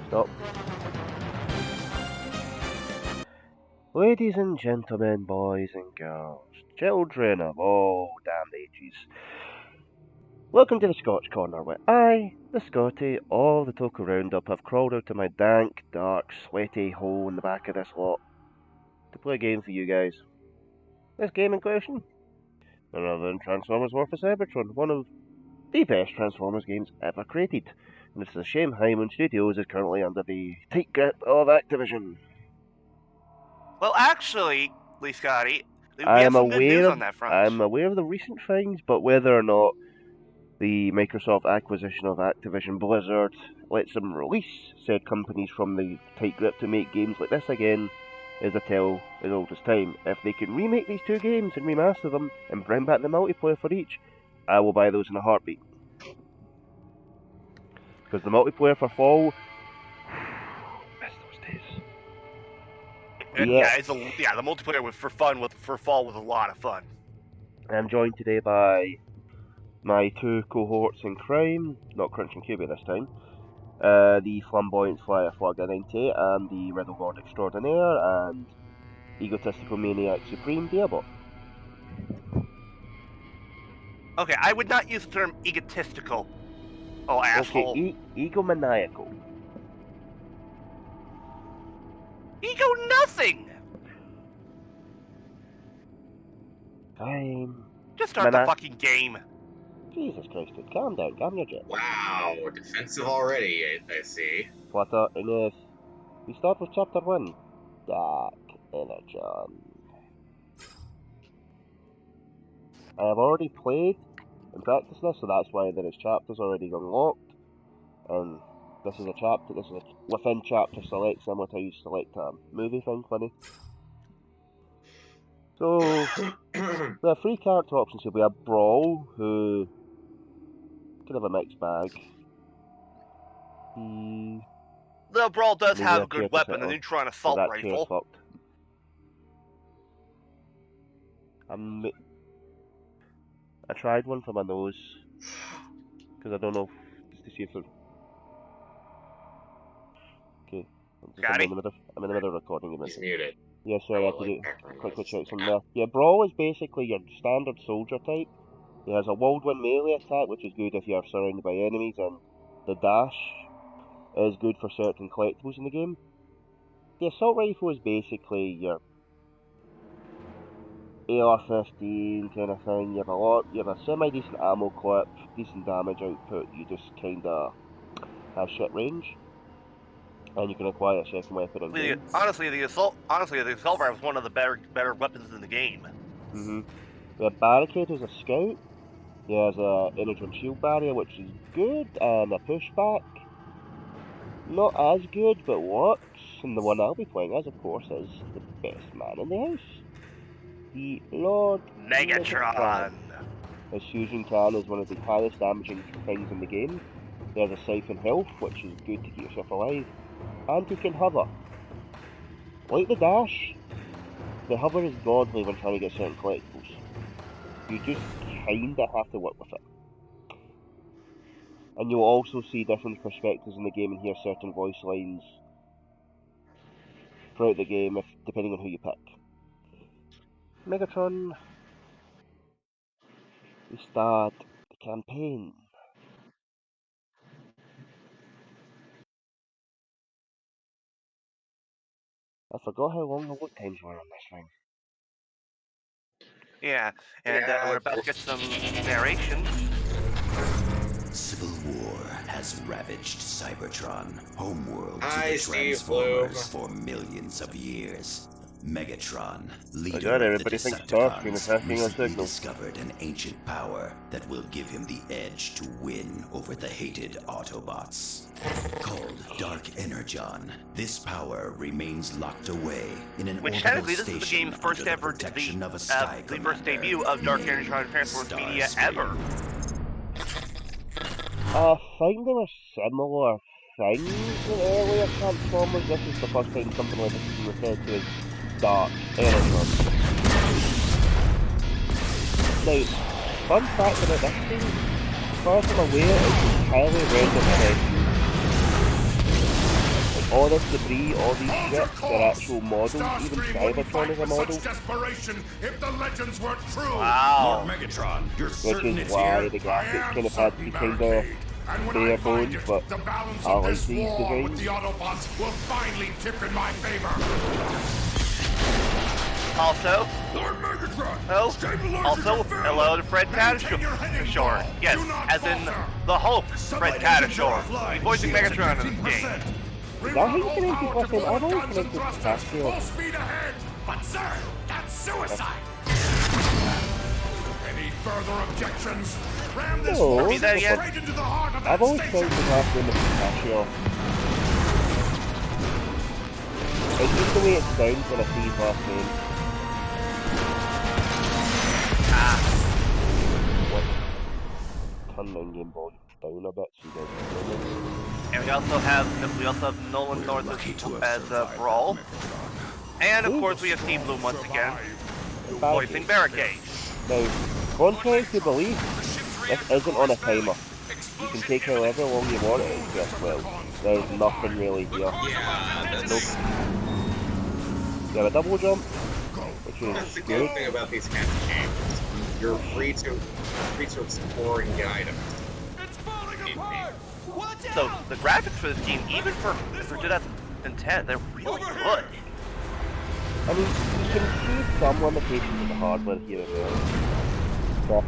Stop. Ladies and gentlemen, boys and girls, children of all damned ages, welcome to the Scotch Corner, where I, the Scotty, of the Toku Roundup, have crawled out of my dank, dark, sweaty hole in the back of this lot to play a game for you guys. This game in question, none other than Transformers War for Cybertron, one of the best Transformers games ever created. And it's a shame Hyman Studios is currently under the tight grip of Activision. Well, actually, Lee Scotty, we I have am some good aware news of on that front. I'm aware of the recent fines, but whether or not the Microsoft acquisition of Activision Blizzard lets them release said companies from the tight grip to make games like this again is a tale as old as time. If they can remake these two games and remaster them and bring back the multiplayer for each, I will buy those in a heartbeat. Because the multiplayer for Fall, miss those days. Yeah, the multiplayer for Fall was a lot of fun. I'm joined today by my two cohorts in crime, not Crunch and QB this time, the flamboyant flyer Flogger 98 and the Riddle Lord Extraordinaire and egotistical maniac Supreme Diabot. Okay, I would not use the term egotistical. Oh, asshole. Okay, egomaniacal. Ego nothing! Fine. Just start the fucking game. Jesus Christ, dude. Calm down, calm your jet. Wow, defensive already, I see. Flutter, enough. We start with chapter 1. Dark Energon. I have already played and practiced this, so that's why there is chapters already unlocked. And this is a within chapter select, similar to how you select a movie thing, funny. So, the three character options here. We have Brawl, who kind of a mixed bag. The Brawl does have a good weapon, the Neutron Assault Rifle. Fucked. I tried one for my nose, because I don't know, just to see if it... Okay, I'm in the middle of recording. He's muted. Yeah, sorry, I had to do quickly check something there. Yeah, Brawl is basically your standard soldier type. He has a whirlwind melee attack, which is good if you are surrounded by enemies, and the dash is good for certain collectibles in the game. The assault rifle is basically your AR-15 kind of thing. You have a semi-decent ammo clip, decent damage output, you just kinda have shit range. And you can acquire a second weapon in game. Honestly, the assault rifle is one of the better weapons in the game. We have Barricade as a scout. He has a Energon shield barrier, which is good, and a pushback. Not as good, but works. And the one I'll be playing as, of course, is the best man in the house. The Lord Megatron. His fusion can is one of the highest damaging things in the game. He has a siphon health, which is good to keep yourself alive. And he can hover. Like the dash, the hover is godly when trying to get certain collectibles. You just kinda have to work with it. And you'll also see different perspectives in the game and hear certain voice lines throughout the game, depending on who you pick. Megatron. We start the campaign. I forgot how long the load times were on this thing. Yeah, and we're about to get some narration. Civil War has ravaged Cybertron, homeworld to Hi, the Transformers Steve for millions of years. Megatron, leader God, of the Decepticons, recently discovered an ancient power that will give him the edge to win over the hated Autobots. Called Dark Energon, this power remains locked away in an Which technically this is the game's first ever, the first debut of Dark Energon Transformers media ever. I think there were similar things in earlier Transformers. This is the first time something like this has been referred to as Dark Energon. Now, fun fact about this thing, as far as I'm aware, it's highly rendered all this debris, all these ships, they're actual models, even Cybertron is a model. If the legends were true. Wow. Lord Megatron, you're Which certain is it's why here? the graphics kind of had to be kind of bare bones, but I like these designs. The Autobots will finally tip in my favor. Also, Lord Megatron, hello to Fred Tatasciore. Yes, as in the Hulk, Fred Tatasciore. He's voicing Megatron in this game. Is that how you pronounce his last name? I've always pronounced it Tatasciore. Full speed ahead. But sir, that's suicide. Any further objections? Ram this No. force Repeat that again. straight into the heart of that I've always station. pronounced his last name as Tatasciore. It's just the way it sounds when I see his last name. What? Turn the game volume down a bit so you guys can hear me. And we also have Nolan North as Brawl. And of course we have Steve Bloom once again, voicing Barricade. Now, contrary to belief, this isn't on a timer. You can take however long you want it just well. There's nothing really here. Yeah, that's, You have a double jump, which that's is the good. good thing about these kinds of games. You're free to explore and get items. It's falling apart. So the graphics for this game, even for 2010, they're really good. I mean, you can see some limitations of the hardware here as well.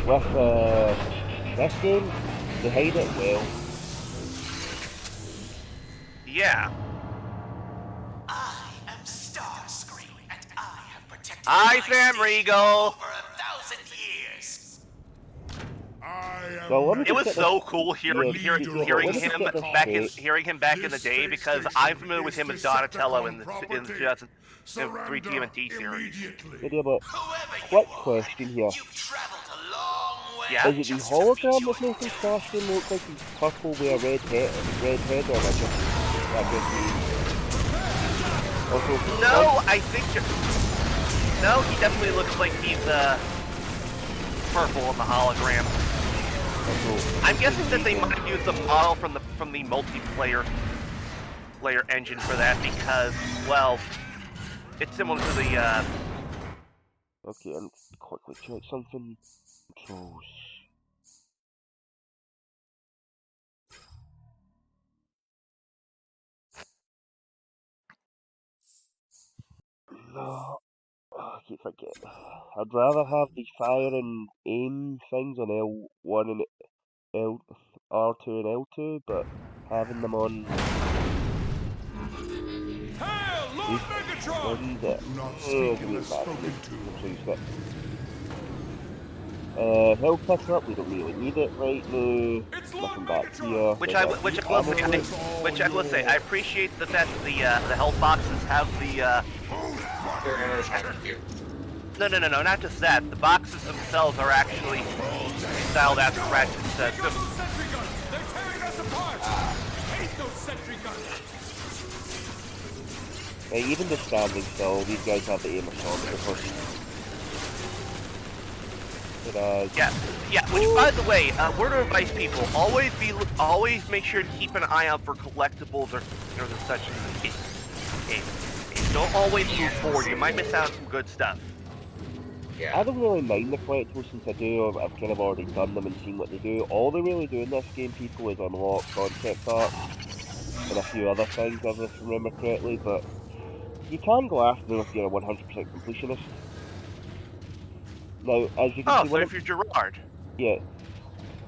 But with this game, they hide it well. Yeah. I am Starscream, and I have protected I, my Sam station Riegel. for 1,000 years. So let me It was just get so this- cool hearing yeah, him let me just get this straight. back in the day, because I'm familiar with him as Donatello in the 2003 TMNT series. Video, but Whoever you quick are, question here. you've traveled a long way. Yeah? Is it the just to be hologram that's joined making Starscream look like he's purple with a red head, or am I just that just me? Also, No, I think no, he definitely looks like he's purple in the hologram. I'm guessing that they might have used the model from the multiplayer engine for that because, well, it's similar to the okay, and quickly check something. Controls. No, I keep forgetting. I'd rather have the fire and aim things on L1 and R2 and L2, but having them on Hail, Lord Megatron! that hill picker up, we don't really need it right now. It's Lord Nothing back Megatron! here. which I will say I appreciate the fact that the health boxes have the They're energetic. no, not just that. The boxes themselves are actually styled after Ratchet's system. Sentry guns! They're tearing us apart! Hate those sentry guns! Even just standing still, these guys have the aim assault because Yeah. Which, by the way, word of advice, people: always make sure to keep an eye out for collectibles or such in this game. Don't always move forward. You might miss out on some good stuff. Yeah. I don't really mind the collectibles since I do. I've kind of already done them and seen what they do. All they really do in this game, people, is unlock concept art and a few other things, if I remember correctly. But you can go after them if you're a 100% completionist. Now, as you can see, So if you're Gerard. yeah.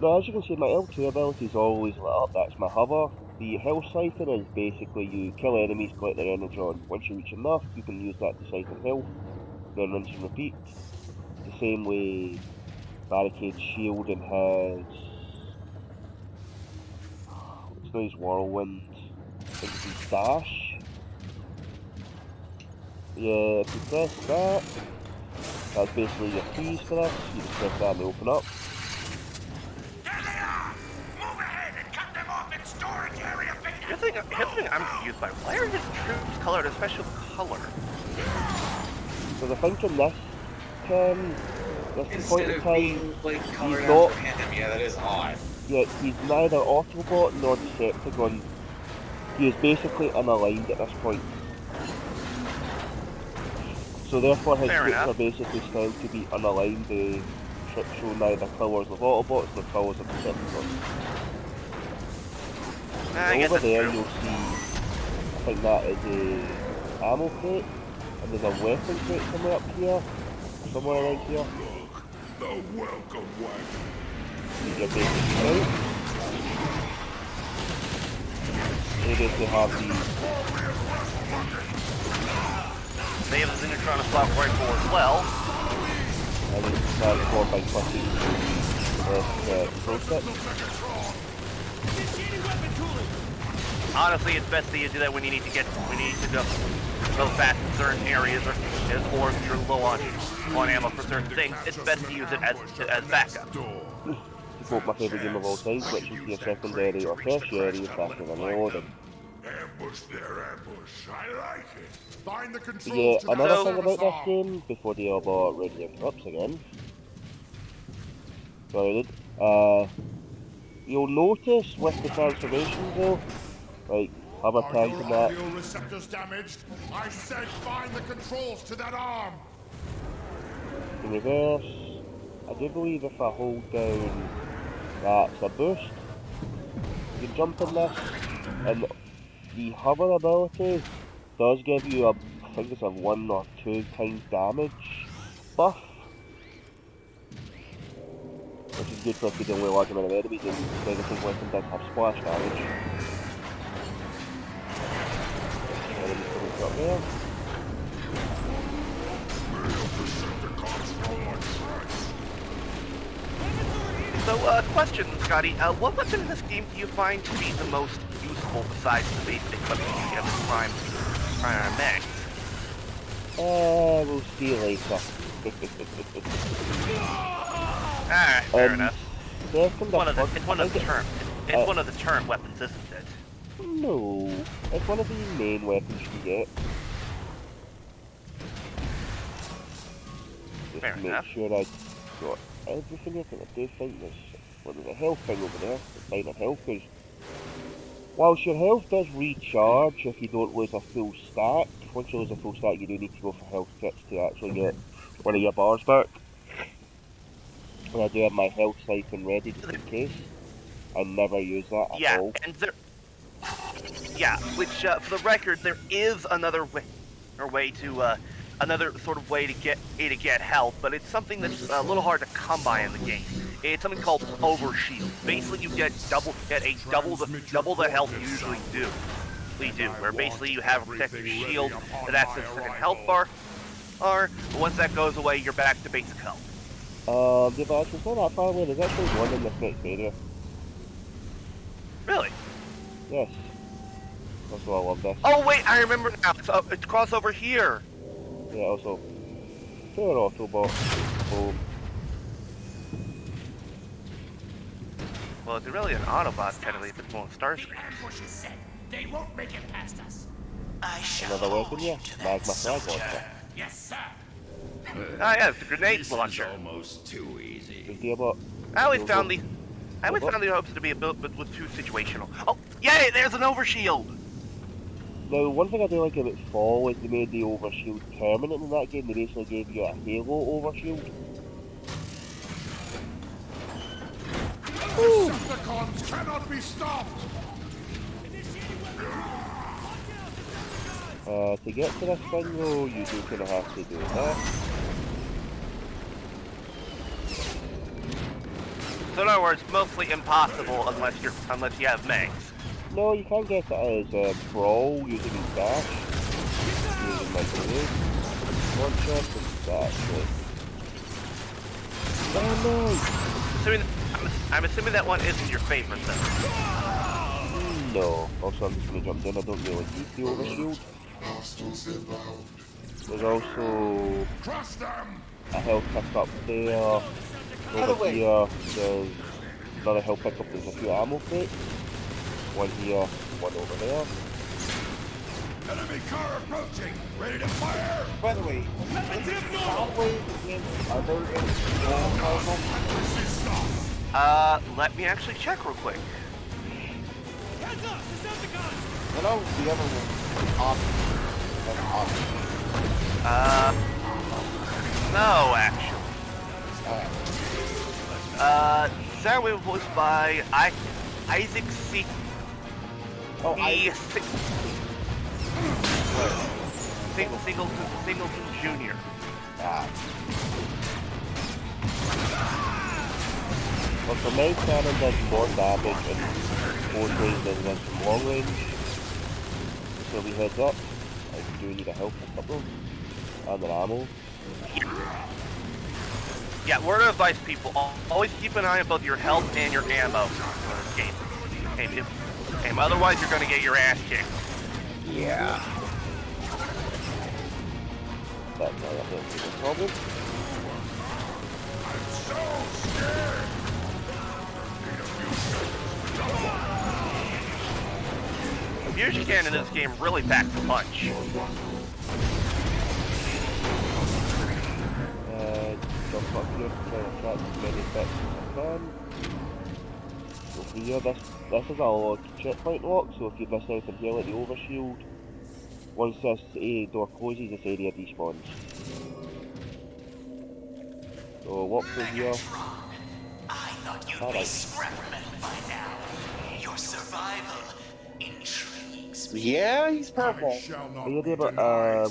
Now, as you can see, my L2 ability is always lit up. That's my hover. The Hell Siphon is basically you kill enemies, collect their Energon. Once you reach enough, you can use that to siphon health. Then rinse and repeat. The same way Barricade Shield and his... It's not his Whirlwind. I think it's his Dash. Yeah, if you press that, that's basically your keys for this. You just press that and they open up. There they are! Move ahead and cut them off in storage area 50! Here's the thing I'm confused by. Why are his troops colored a special color? So I think in this point Instead in of time, being like colored not- after him, yeah, that is odd. yeah, he's neither Autobot nor Decepticon. He is basically unaligned at this point. So therefore his Fair troops enough. are basically found to be unaligned. They show neither colours of Autobots nor colours of Decepticons. I guess Over that's there true. you'll see, I think that is a ammo crate, and there's a weapon crate somewhere up here, somewhere around here. The welcome wagon. These are basically out. They basically have these. They have the Energon assault rifle as well. And it's transformed by clicking the process. Honestly, it's best that you do that when you need to go fast in certain areas, or if you're low on ammo for certain things. It's best to use it as backup. To quote my favourite game of all time, switching to your secondary or tertiary is faster than reloading. Ambush there, ambush. I like it. Find the Yeah, controls to another that thing about service this game, before the Elbot radio interrupts again. Sorry, you'll notice with the transformations though, like other Are tanks your and that, audio receptors damaged? I said find the controls to that arm. in reverse, I do believe if I hold down that's a boost, you can jump in this, and the hover ability does give you a, I think it's a 1 or 2 times damage buff, which is good for if you're dealing with a large amount of enemies and negative weapon does have splash damage. Enemies coming up there. So, question, Scotty. What weapon in this game do you find to be the most useful besides the basic weapons you have in Prime Max? We'll see later. Alright, fair enough. Second, It's one of the uh, one of the turn weapons, isn't it? no, it's one of the main weapons you can get. Just Fair to make enough. sure I got everything. I think I do think there's, well, there's a health thing over there, the minor health, because whilst your health does recharge if you don't lose a full stack, once you lose a full stack you do need to go for health kits to actually get one of your bars back. And I do have my health siphon ready just in case. I never use that at all. And which for the record, there is another way to another sort of way to get health, but it's something that's a little hard to come by in the game. It's something called overshield. Basically, you get double the health you usually do. Where basically you have a protective shield that acts as a second health bar, but once that goes away, you're back to basic health. Yeah, but actually it's not that far away. There's actually one in this next area. Really? Yes. That's why I love this. Oh wait, I remember now. It's cross over here. Yeah, also, pure Autobot. Boom. Well, it's really an Autobot technically if it's one of The Starscream. ambush is set. They won't make it past us. I shall Another hold weapon, you yeah. to that, Magma flag soldier. launcher. Yes, sir. Ah, yeah, it's the grenade launcher. Almost too easy. Just the about. I always found the hopes to be a bit with too situational. Oh, yay! There's an overshield. Now, one thing I do like about Fall is they made the overshield permanent in that game. They basically gave you a Halo overshield. Decepticons cannot be stopped. To get to this thing though, you do kind of have to do that. So in other words, mostly impossible unless you have mags. No, you can get it as brawl using dash. Using like grenade. One shot and dash. Oh I'm assuming that one isn't your favorite then. no! No. Also, I'm just gonna jump in. I don't really need the overshield. There's also Crush them. a health pickup there. Over here, there's another health pickup. There's a few ammo crates. One here, one over there. Enemy car approaching. Ready to fire. By the way, Let me actually check real quick. heads up, Decepticons! You know, the other option. No, actually. That was voiced by Isaac C. Oh, Singleton Jr. Well, the main cannon does more damage in close range than it does from long range. So we heads up. I do need a help a couple. And an ammo. Yeah, word of advice, people. Always keep an eye on both your health and your ammo for this game. Otherwise you're going to get your ass kicked. Yeah. That's not a big problem. I'm so scared. The fusion cannon in this game really packs a punch. Jump up here, try to attract as many effects as I can. So here, this is a checkpoint lock, so if you miss anything here like the overshield, once this door closes, this area despawns. So walk through here. I thought you'd be scrap metal by now. Your survival intrigues me. Yeah, he's purple. Yeah, but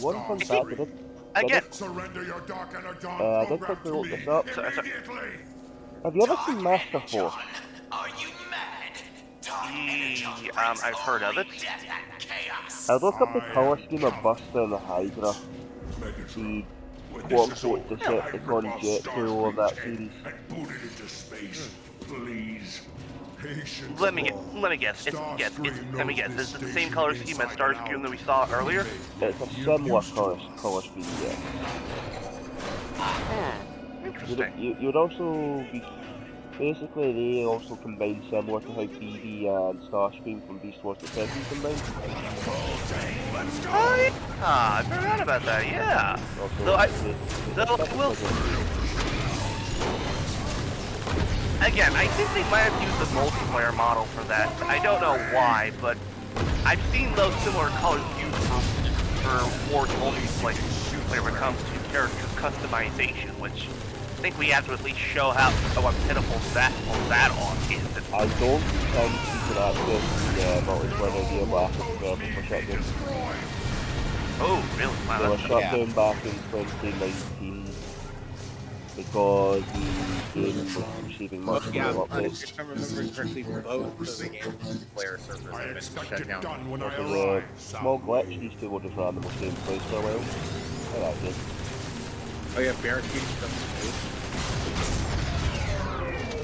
one fun fact, Again, Surrender your dark energon I did program quickly to look me this up. immediately. Have you ever seen Master Force? Are you mad? Dark energon I've heard of it. death and chaos. I looked up the colour scheme of Buster and the Hydra. The quote-unquote Decepticon jet hero of that series. And boot it into space, please. Patience. let me guess. Let me guess. Is it the same color scheme as Starscream that we saw earlier? It's a similar colour scheme, yeah. Interesting. You'd also be... Basically, they also combine similar to how BB and Starscream from Beast Wars Detective combined. I forgot about that, yeah. Again, I think they might have used the multiplayer model for that. I don't know why, but I've seen those similar colors used for Wars multiplayer when it comes to character customization, which I think we have to at least show how pitiful that is. I don't think you can access the multiplayer idea back for Shutdown. Oh, really? Wow, They were that's shut down back in 2019 because the game was receiving much more updates. If I'm remembering correctly, both of the game multiplayer servers I have been expect shut it down. done when I This is a arrive. small glitch, these two will just randomly stay in place for a while. I like it. Oh yeah, barricade stuff too.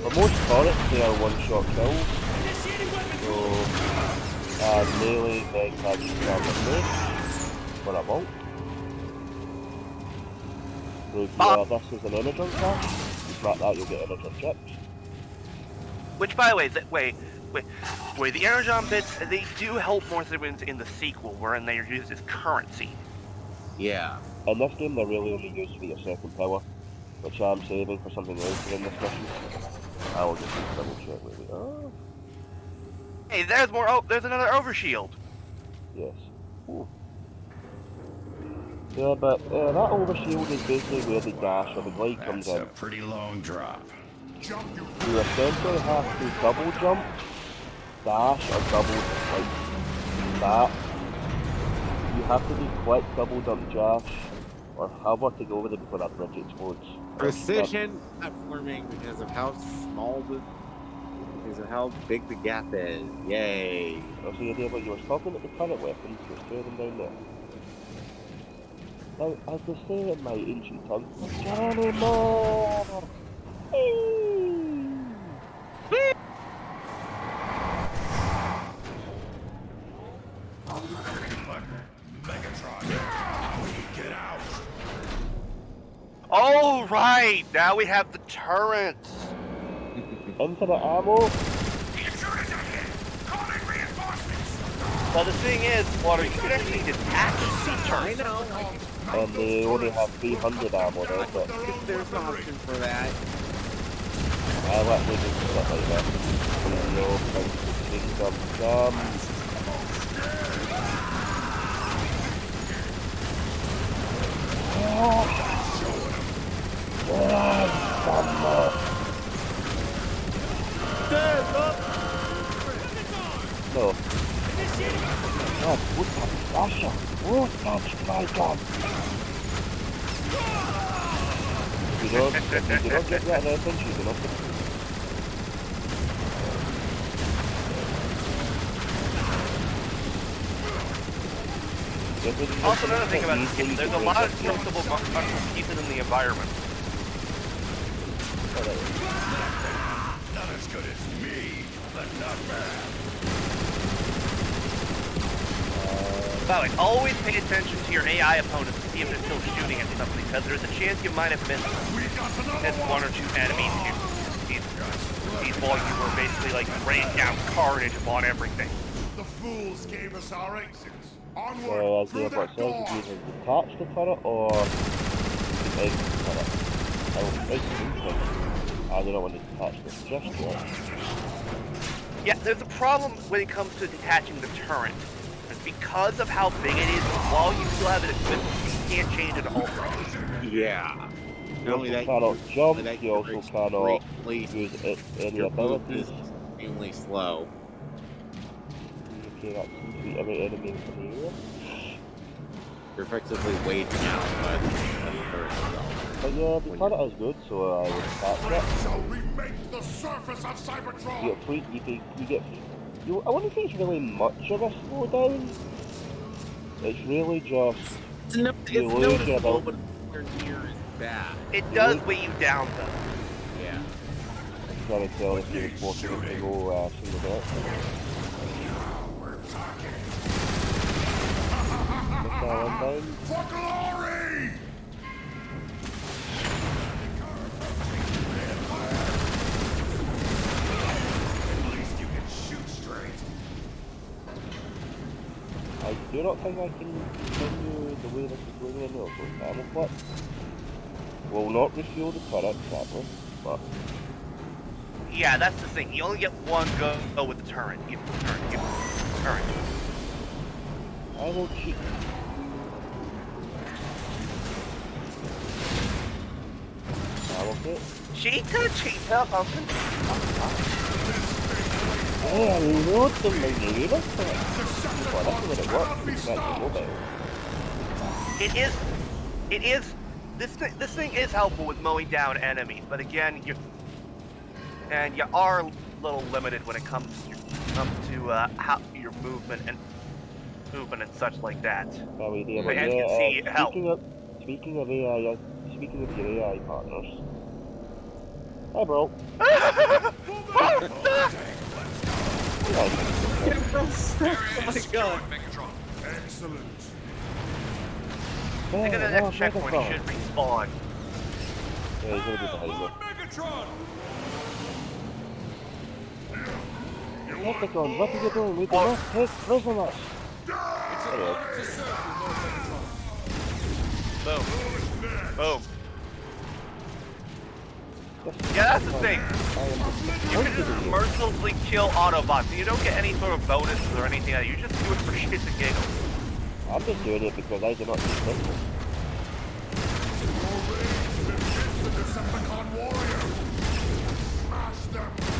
For most turrets, they are one-shot kills. So, melee, meg, magic, target, mace, for a bolt. So if this is an Energon crash, you smack that, you'll get Energon chips. Which, by the way, wait, the Energon bits, they do help more civilians in the sequel, wherein they are used as currency. Yeah. In this game, they're really only used for your second power, which I'm saving for something later in this mission. I will just double check with it. Oh, Hey, there's more. Oh, there's another overshield. yes. Ooh. Yeah, but that overshield is basically where the dash or the glide comes That's in. a pretty long drop. Jump, you You essentially have to double jump, dash, or double like that. You have to do quick double jump dash, or hover to go over it before that bridge explodes. Precision platforming because of how small because of how big the gap is. Yay. That's the idea, but you were talking about the turret weapons, there's two of them down there. Now, as they say in my ancient tongue, Johnny Moore! Megatron. Get out. All right, now we have the turrets. Infinite ammo? The intruders are here. Calling reinforcements. But the thing is, Flutter, you can actually detach the turrets. And they only have 300 ammo now, but There's an option for that. I let me do stuff like that. No, thanks to jump. God, what the Sasha? What the Trigon? You do not get that attention, you know. Also, another thing about this game, there's a lot of destructible pieces in the environment. Not as good as me, but not bad. By the way, always pay attention to your AI opponents to see if they're still shooting at something, because there's a chance you might have missed one or two enemies these boys who were basically like rained down carnage upon everything. The fools gave us our exits. So Onward as through the that says, door. you can detach the turret or exit the turret. I will exit the turret. I do not want to detach this just yet. Yeah, there's a problem when it comes to detaching the turret. It's because of how big it is, while you still have it equipped, you can't change it to ultra. Yeah. You also cannot jump, you also cannot use any abilities. Extremely slow. Okay, that seems to be every enemy in the area. You're effectively waiting out, but But yeah, the turret is good, so I would detach it. Shall remake the surface of You Cybertron. get free, I wouldn't say it's really much of a slowdown. It's really just, it's you lose your noticeable, ability. but nowhere near as bad. It does weigh you down, though. Yeah. I'm trying to tell if he was forcing it to go single direction. Missile inbound. For glory! At least you can shoot straight. I do not think I can continue the way this is going in there, so ammo flip. Will not refuel the turret, sadly, but Yeah, that's the thing. You only get one go with the turret. You get the turret. I will cheat. Okay. Cheetah. Yeah, load them in the unit. Well, that's the way it works. It's actually mobile. It is. This thing is helpful with mowing down enemies, but again, you are a little limited when it comes to how your movement and such like that. Well, we do, But but as you can see, it helps. speaking of AI, speaking of your AI partners. Hi, bro. Oh my god. Excellent. I think at the next checkpoint, he should respawn. Yeah, he's gonna be behind me. Energon, what are you doing? We do not take prisoners. Anyway. Boom. Yeah, that's the thing. You can just mercilessly kill Autobots, and you don't get any sort of bonuses or anything like that. You just do it for shits and giggles. I'm just doing it because I do not need pistols.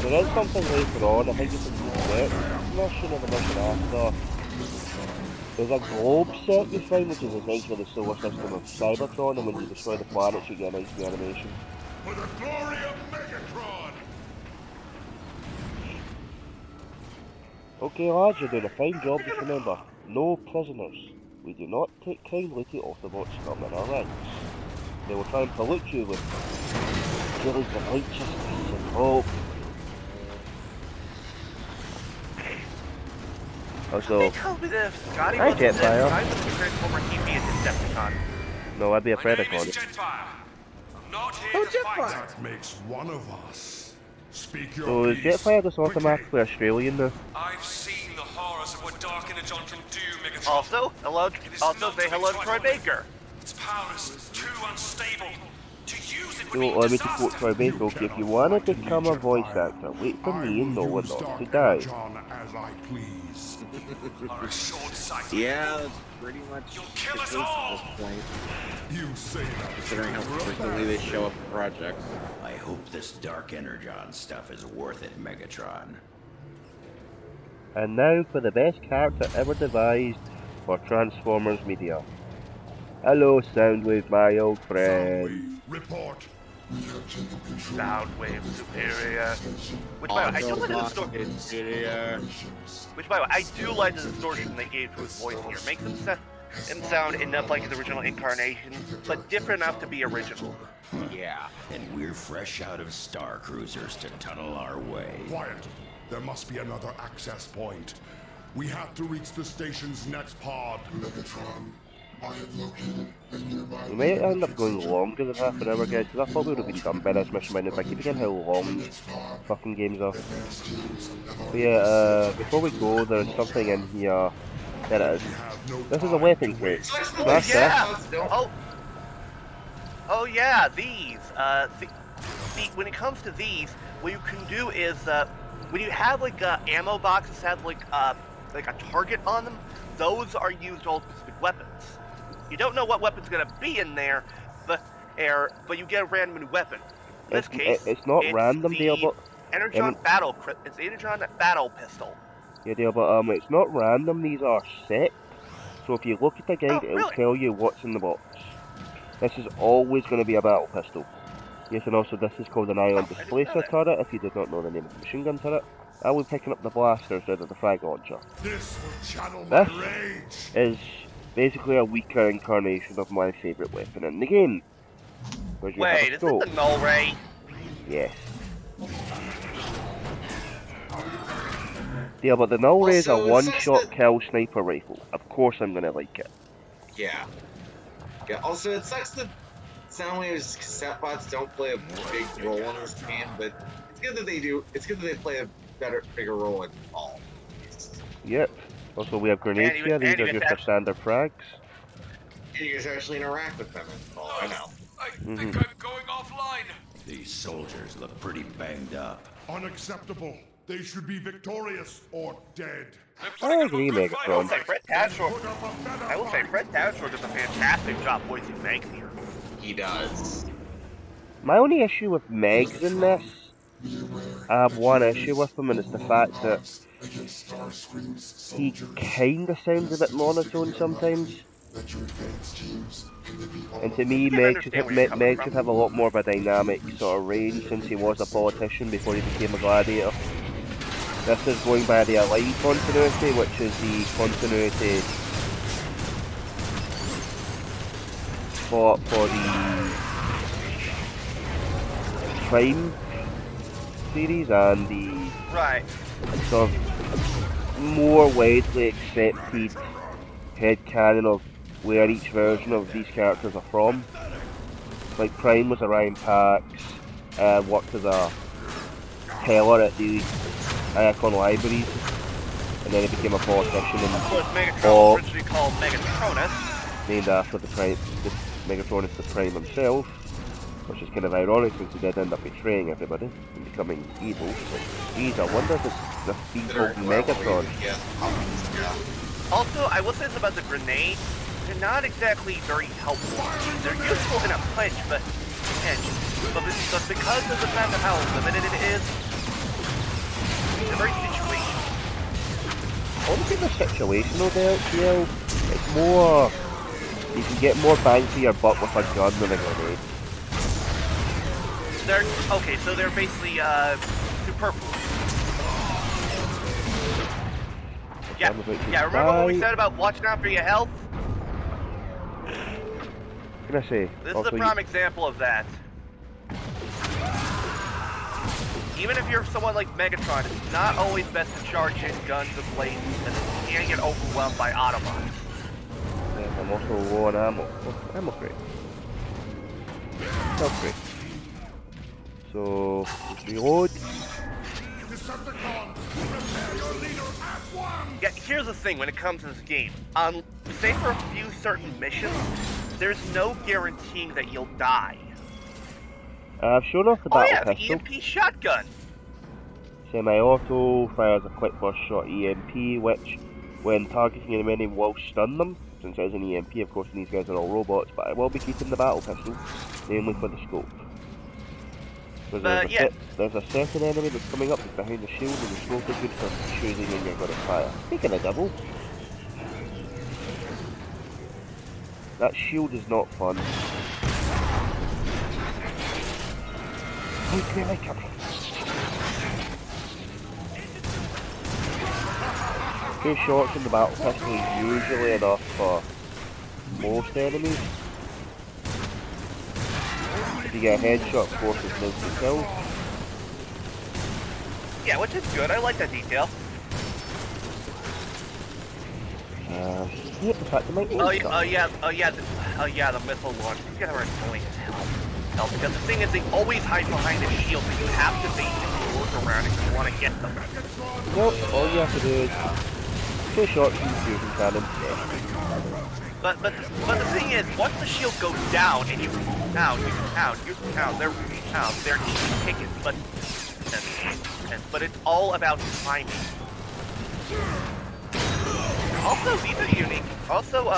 There is something later on, I think it's in the next mission or the mission after. There's a globe set you find, which is essentially the solar system of Cybertron, and when you destroy the planets you get a nice new animation. For the glory of Megatron! Okay lads, you're doing a fine job, just remember, no prisoners. We do not take kindly to Autobots come in our ranks. They will try and pollute you with feelings of righteousness and hope. Also, They told me that if Scotty Hi, wasn't this, Jetfire. I was a Transformer, he'd be a Decepticon. no, I'd be a My name is Predacon. Jetfire. I'm not here Oh, to Jetfire. fight. That makes one of us. Speak your So is piece. Jetfire just quickly. automatically Australian now? I've seen the horrors of what Dark Energon can do, Megatron. Also, say hello to Troy Baker. Its power is too unstable. To use it So would be let me to quote disaster. Troy Baker, okay, if you want to become a voice actor, wait for me and know when not to die. As I please. Are a short-sighted. Yeah, that's pretty much You'll the kill us case all. at this point, You say that. considering how frequently they show up in projects. I hope this Dark Energon stuff is worth it, Megatron. And now for the best character ever devised for Transformers media. Hello, Soundwave, my old friend. Soundwave, report. Soundwave superior. Which, by the way, I do like the Which, by the way, I do like the distortion they gave to his voice here. Makes him sound enough like his original incarnation, but different enough to be original. Yeah. And we're fresh out of Star Cruisers to tunnel our way. Quiet. There must be another access point. We have to reach the station's next pod. Megatron, I have located a nearby... We might end up going longer than half an hour, guys, because I thought we would have been done by this mission by now, but I keep forgetting how long fucking games are. But yeah, before we go, there's something in here. There it is. This is a weapon crate. Smash that. Oh yeah, these. When it comes to these, what you can do is when you have like ammo boxes have like a target on them, those are used to hold specific weapons. You don't know what weapon's gonna be in there, but you get a random new weapon. In this case, it's not random, deal, but Energon it's the Energon battle pistol. yeah, deal, but it's not random. These are set. So if you look at the guide, it'll tell you what's in the box. This is always going to be a battle pistol. Yes, and also this is called an ion displacer turret, if you did not know the name of the machine gun turret. I will be picking up the blasters out of the frag launcher. This will channel my rage. Is basically a weaker incarnation of my favourite weapon in the game. Wait, is it the null ray? Yes. Yeah, but the null ray is a one-shot kill sniper rifle. Of course I'm gonna like it. Yeah. Yeah, also it sucks that Soundwave's cassette bots don't play a big role in this game, but it's good that they do. It's good that they play a bigger role in all. Yep. Also we have grenades here, these are just our standard frags. And you guys actually interact with them in all, I know. I think I'm going offline. These soldiers look pretty banged up. Unacceptable. They should be victorious or dead. I agree, Megatron. I will say Fred Tauscher does a fantastic job voicing Megs here. He does. My only issue with Megs in this, I have one issue with him, and it's the fact that he kinda sounds a bit monotone sometimes. And to me, Meg should have a lot more of a dynamic sort of range, since he was a politician before he became a gladiator. This is going by the Aligned continuity, which is the continuity for the Prime series and the sort of more widely accepted headcanon of where each version of these characters are from. Like Prime was Orion Pax, worked as a teller at the Icon libraries, and then he became a politician and of course, Megatron was originally called Megatronus, named after the Megatronus the Prime himself, which is kind of ironic since he did end up betraying everybody and becoming evil. But geez, I wonder if the being called Megatron. Also, I will say this about the grenades. They're not exactly very helpful. They're useful in a pinch, but because of the fact of how limited it is, they're very situational. I wouldn't say they're situational there, HL. It's more, you can get more bang for your buck with a gun than a grenade. So they're basically superfluous. Yeah, remember what we said about watching out for your health? What can I say? This also, is a prime example of that. Even if you're someone like Megatron, it's not always best to charge in guns and blades, because you can get overwhelmed by Autobots. Yeah, I'm also low on ammo. Oh, ammo crate. Health crate. So, reload. Yeah, here's the thing when it comes to this game. Say for a few certain missions, there's no guaranteeing that you'll die. I've shown off the battle pistol. the EMP shotgun. Semi-auto, fires a quick burst shot EMP, which, when targeting an enemy, will stun them. Since it is an EMP, of course, and these guys are all robots, but I will be keeping the battle pistol, mainly for the scope. Because yeah. there's a second enemy that's coming up behind the shield, and the smoke is good for choosing when you're going to fire. Speaking of double, that shield is not fun. Make me like it. 2 shots in the battle pistol is usually enough for most enemies. If you get a headshot, of course, it's an instant kill. Yeah, which is good. I like that detail. I hate the fact they might Oh lose yeah, the missile launch. These guys are annoying as hell. Because the thing is, they always hide behind a shield, but you have to basically work around if you want to get them. Nope, all you have to do is 2 shots from the fusion cannon. But the thing is, once the shield goes down and you pound, they're easy pickings, but it's all about timing. Also, these are unique. Also,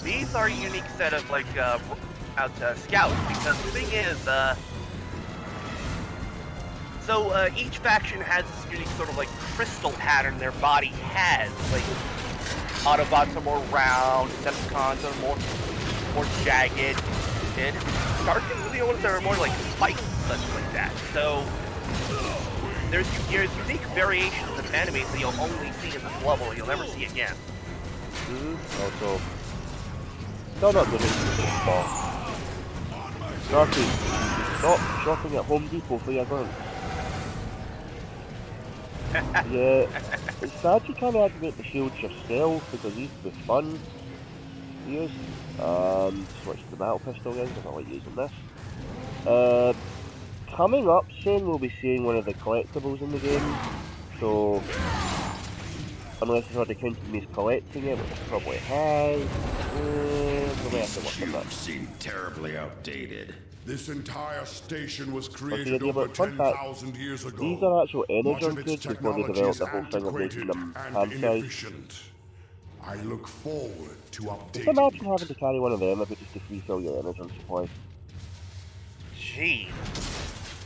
these are a unique set of like scouts, because the thing is, each faction has this unique sort of like crystal pattern their body has. Like Autobots are more round, Decepticons are more jagged, and Starkins are the ones that are more like spiked and such like that. So there's unique variations of enemies that you'll only see in this level, you'll never see again. Also, still not good at ball. Scotty, stop shopping at Home Depot for your guns. Yeah, it's sad you can't activate the shields yourself because these would be fun to use. Switch to the battle pistol again because I like using this. Coming up soon we'll be seeing one of the collectibles in the game, so unless it's already counting me as collecting it, which it probably has, we may have to work on that. You seem terribly outdated. This entire station was Okay, created yeah, over but fun fact, 10,000 years ago. these are actual Much Energon of its kids before they technology developed is the whole thing of making antiquated them and hand-sized. inefficient. I look forward to Just updating imagine it. having to carry one of them if it's just to refill your Energon supply. Gee.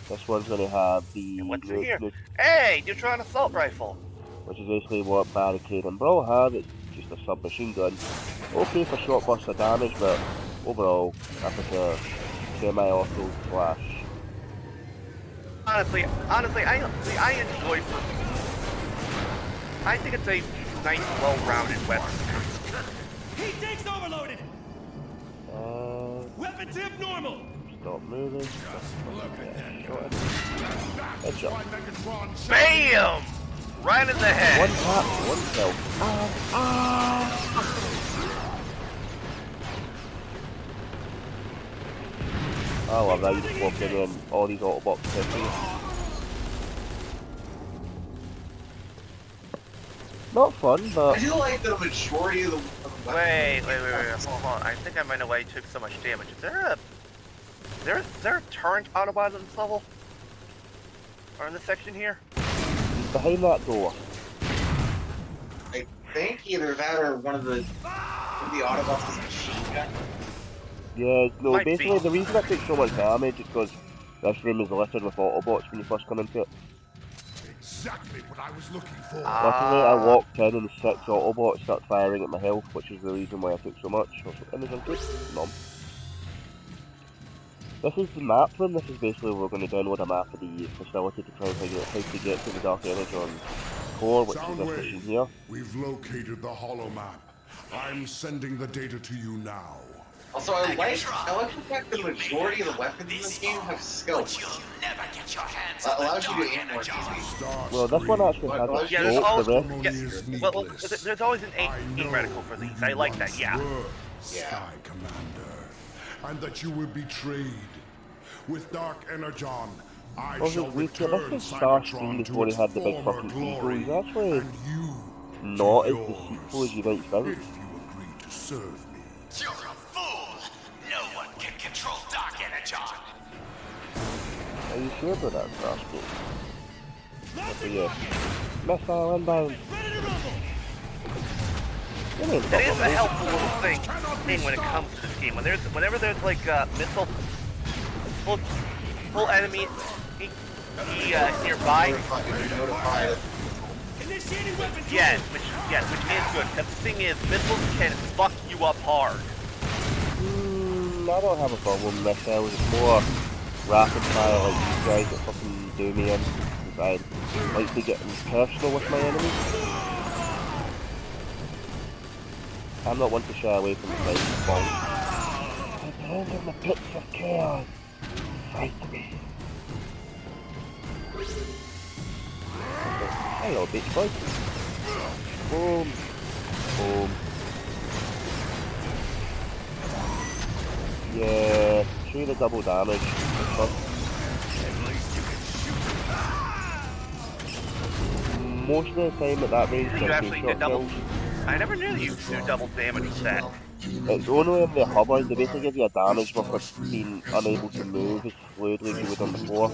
This one's going to have the What's in here? Hey, neutron assault rifle. which is basically what Barricade and Brawl have. It's just a submachine gun. Okay for short bursts of damage, but overall, I prefer semi-auto flash. Honestly, I enjoy. I think it's a nice, well-rounded weapon. Heat tank's overloaded! Weapon tip normal! Stop moving. Look at that. Headshot. Bam! Right in the head. One tap, one kill. I love that, you just walk in and all these Autobots hit you. Not fun, I but do like the majority of the Wait, hold on. I think I might know why you took so much damage. Is there a turret Autobot in this level? Or in this section here? behind that door. I think either that or one of the Autobots is a machine gun. Yeah, no, Might basically be. the reason I took so much damage is because this room is littered with Autobots when you first come into it. Exactly what I was looking for. Luckily, I walked in and 6 Autobots start firing at my health, which is the reason why I took so much. Also, Energon good? Nom. This is the map room. This is basically where we're going to download a map of the facility to try and figure out how to get to the Dark Energon core, which is this machine here. We've located the holo map. I'm sending the data to you now. Also, I like the fact that the majority of the weapons in this game have But scopes. you'll never get your hands That on the allows you to Dark aim more Energon. easily. Well, this one actually has a Yeah, there's scope, always, the rest. well, there's always an aim reticle for these. I like that, yeah. Sky Commander, and that you were betrayed. With Dark Energon, I shall return This is Starscream Cybertron to before he its had the big former fucking glory, ego. He's actually and you not to as yours, deceitful as you might think. if you agree to serve me. You're a fool! No one can control Dark Energon! Are you sure about that, Starscream? So yeah, missile inbound. It is a helpful little thing when it comes to this game. Whenever there's like missile full enemy nearby. Notify it. Yes, which is good. Because the thing is, missiles can fuck you up hard. I don't have a problem with missiles. It's more rapid fire like you guys that fucking do me in. I like to get personal with my enemies. I'm not one to shy away from the fight. At the end of the pits of chaos, fight me. Hello, bitch boy. Boom. Boom. Yeah, show the double damage. Most of the time at that range, You actually did double. I never knew you do double damage with that. It's only in the hovers, they basically give you a damage buff for being unable to move as fluidly as you would on the floor.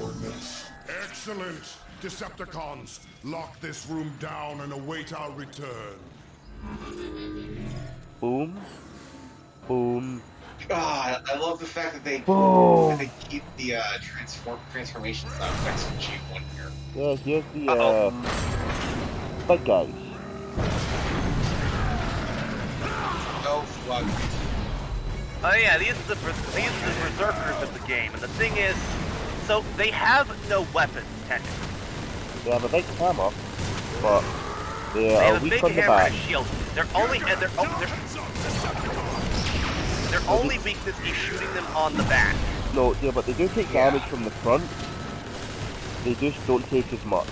Excellent! Decepticons, lock this room down and await our return. Boom. Boom. God, I love the fact that they keep the transformation sound effects from G1 here. Yeah, here's the big guys. Oh fuck. Oh yeah, these are the berserkers of the game, and the thing is, so they have no weapons technically. They have a big hammer, but they They are have a weak big on the hammer back. and a shield. Their only weakness is shooting them on the back. No, yeah, but they do take damage from the front. They just don't take as much.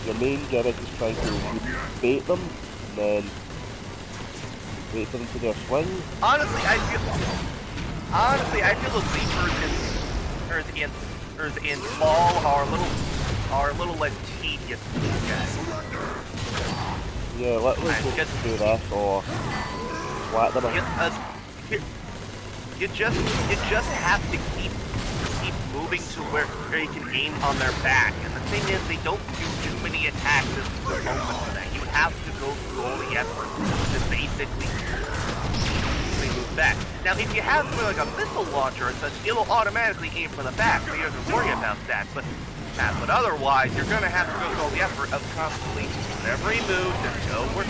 Your main gimmick is trying to bait them, and then wait for them to do a swing. Honestly, I feel the Reapers in small are a little less tedious than these guys. Yeah, let's just do this or whack them. You just have to keep moving to where you can aim on their back. And the thing is, they don't do too many attacks at the moment for that. You have to go through all the effort to basically move back. Now, if you have something like a missile launcher or such, it'll automatically aim for the back, so you don't have to worry about that. But otherwise, you're going to have to go through all the effort of constantly, whenever he moves, just go for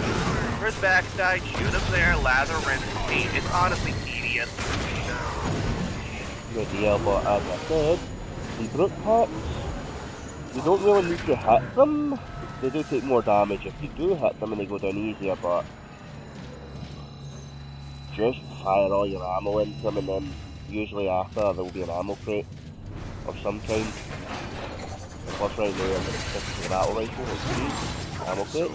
his backside, shoot him there, lather, rinse, repeat. It's honestly tedious. Good deal, but as I said, the brute parts, you don't really need to hit them. They do take more damage if you do hit them and they go down easier, but just fire all your ammo into them, and then usually after there will be an ammo crate of some kind. Plus right there, the battle rifle is ammo crate.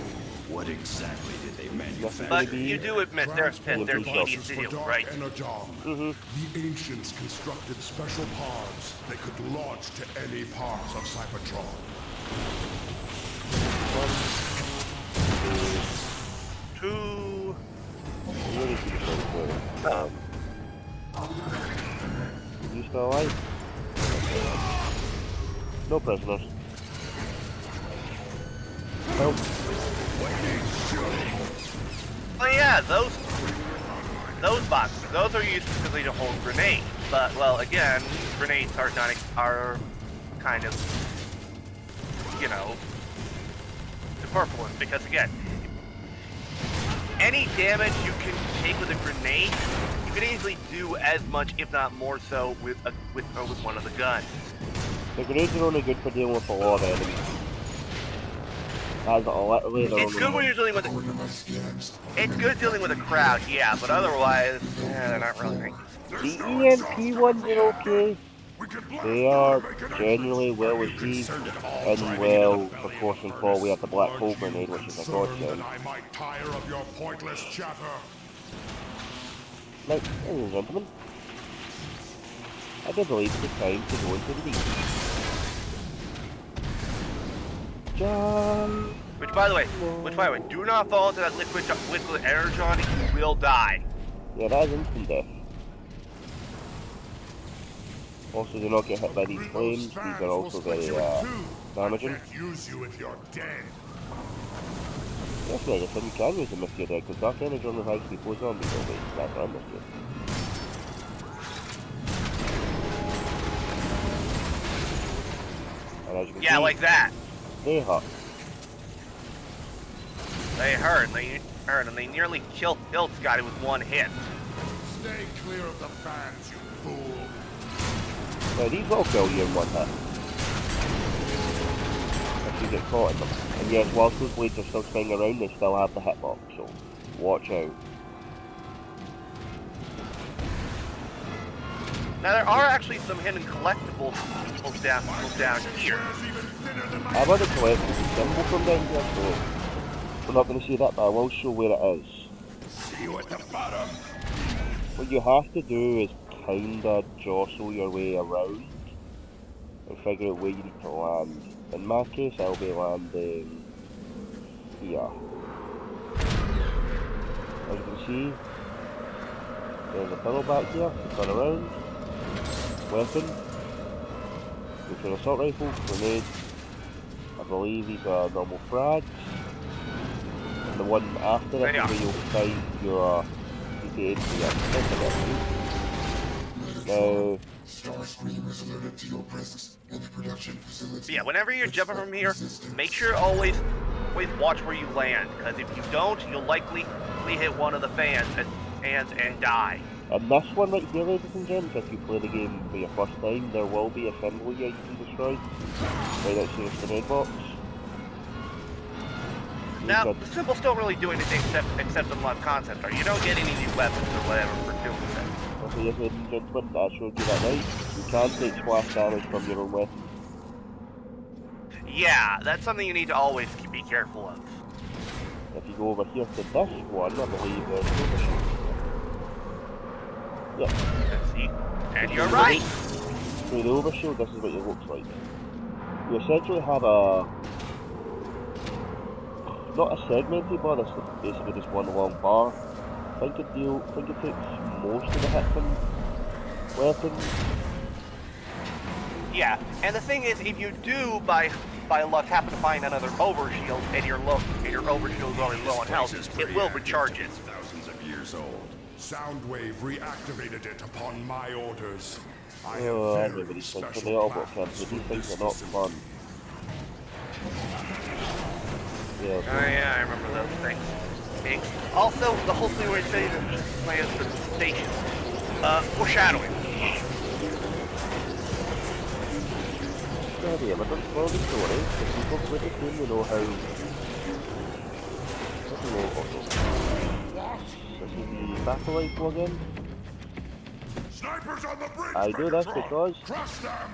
What exactly did they manufacture? But you do admit they're tedious to do, right? Energon. The ancients constructed special pods they could launch to any parts of Cybertron. 2. You still alive? No prisoners. Nope. Oh yeah, those boxes, those are used specifically to hold grenades. But well, again, grenades are kind of, you know, superfluous because again, any damage you can take with a grenade, you can easily do as much, if not more so, with one of the guns. The grenades are only good for dealing with a lot of enemies. It's good when you're dealing with it's good dealing with a crowd, yeah, but otherwise, they're not really nice. The EMP ones are okay. They are generally well received, and well, of course, in fall we have the black hole grenade, which is a godsend. I might tire of your pointless chatter. Now, ladies and gentlemen, I do believe it's time to go into the deep. Which, by the way, do not fall into that liquid Energon, you will die. Yeah, that is instant death. Also, do not get hit by these flames. These are also very damaging. Use you if you're dead. Yes, mate, I said you can use them if you're dead, because Dark Energon revives people zombies always. That's what I understood. And And as you can Yeah, see, like that. they hurt. They hurt, and they nearly killed Scotty with one hit. Stay clear of the fans, you fool. Now these will kill you in one hit. If you get caught in them. And yes, whilst those blades are still spinning around, they still have the hitbox, so watch out. Now there are actually some hidden collectibles down here. I've already collected the symbol from down here, so we're not going to see that, but I will show where it is. See you at the bottom. What you have to do is kinda jostle your way around and figure out where you need to land. In my case, I'll be landing here. As you can see, there's a pillow back here, turn around, weapon, which are assault rifle, grenade, I believe these are normal frags, and the one after it is where you'll find your PPH for your second weapon. Now, Starscream is alerted to your presence in the production facility. Yeah, whenever you're jumping from here, make sure always watch where you land, because if you don't, you'll likely hit one of the fans and die. and this one right here, ladies and gents, if you play the game for your first time, there will be a symbol here you can destroy, right next to your grenade box. Now, the symbols don't really do anything except unlock concept art. You don't get any new weapons or whatever for doing so. Okay, yes, ladies and gentlemen, I showed you that right. You can take splash damage from your own weapon. Yeah, that's something you need to always be careful of. If you go over here to this one, I believe there's overshoot. Yep. Let's see. And you're right! Through the overshield, this is what it looks like. You essentially have a... not a segmented bar, this is basically just one long bar. I think it takes most of the hit from weapons. Yeah, and the thing is, if you do, by luck, happen to find another overshield, and your overshield is already low on health, it will recharge it. Thousands of years old. Soundwave reactivated it upon my orders. I have Oh, very everybody's thinking special they all got plans camped, for these things this are not facility. fun. Yeah, Oh yeah, I remember those things. Okay. Also, the whole thing where it says plans for the station. Foreshadowing. yeah, but don't spoil the story. If people play the game, you know how... I don't know what this is the battle rifle again. Snipers on the bridge, I do this Megatron! because... Crush them!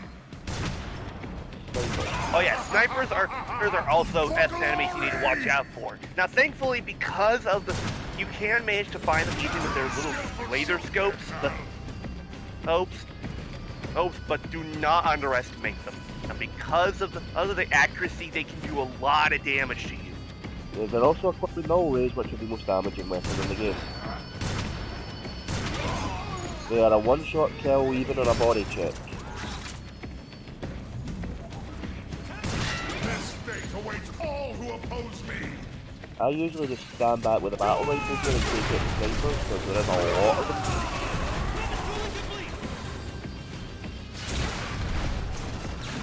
Oh yeah, snipers are also enemies you need to watch out for. Now, thankfully, because of the, you can manage to find them using with their little laser scopes. But do not underestimate them. And because of the accuracy, they can do a lot of damage to you. Yeah, they're also equipped with null rays, which are the most damaging weapon in the game. They are a one-shot kill even on a body check. This fate awaits all who oppose me! I usually just stand back with a battle rifle here and take out the snipers, because there is a lot of them.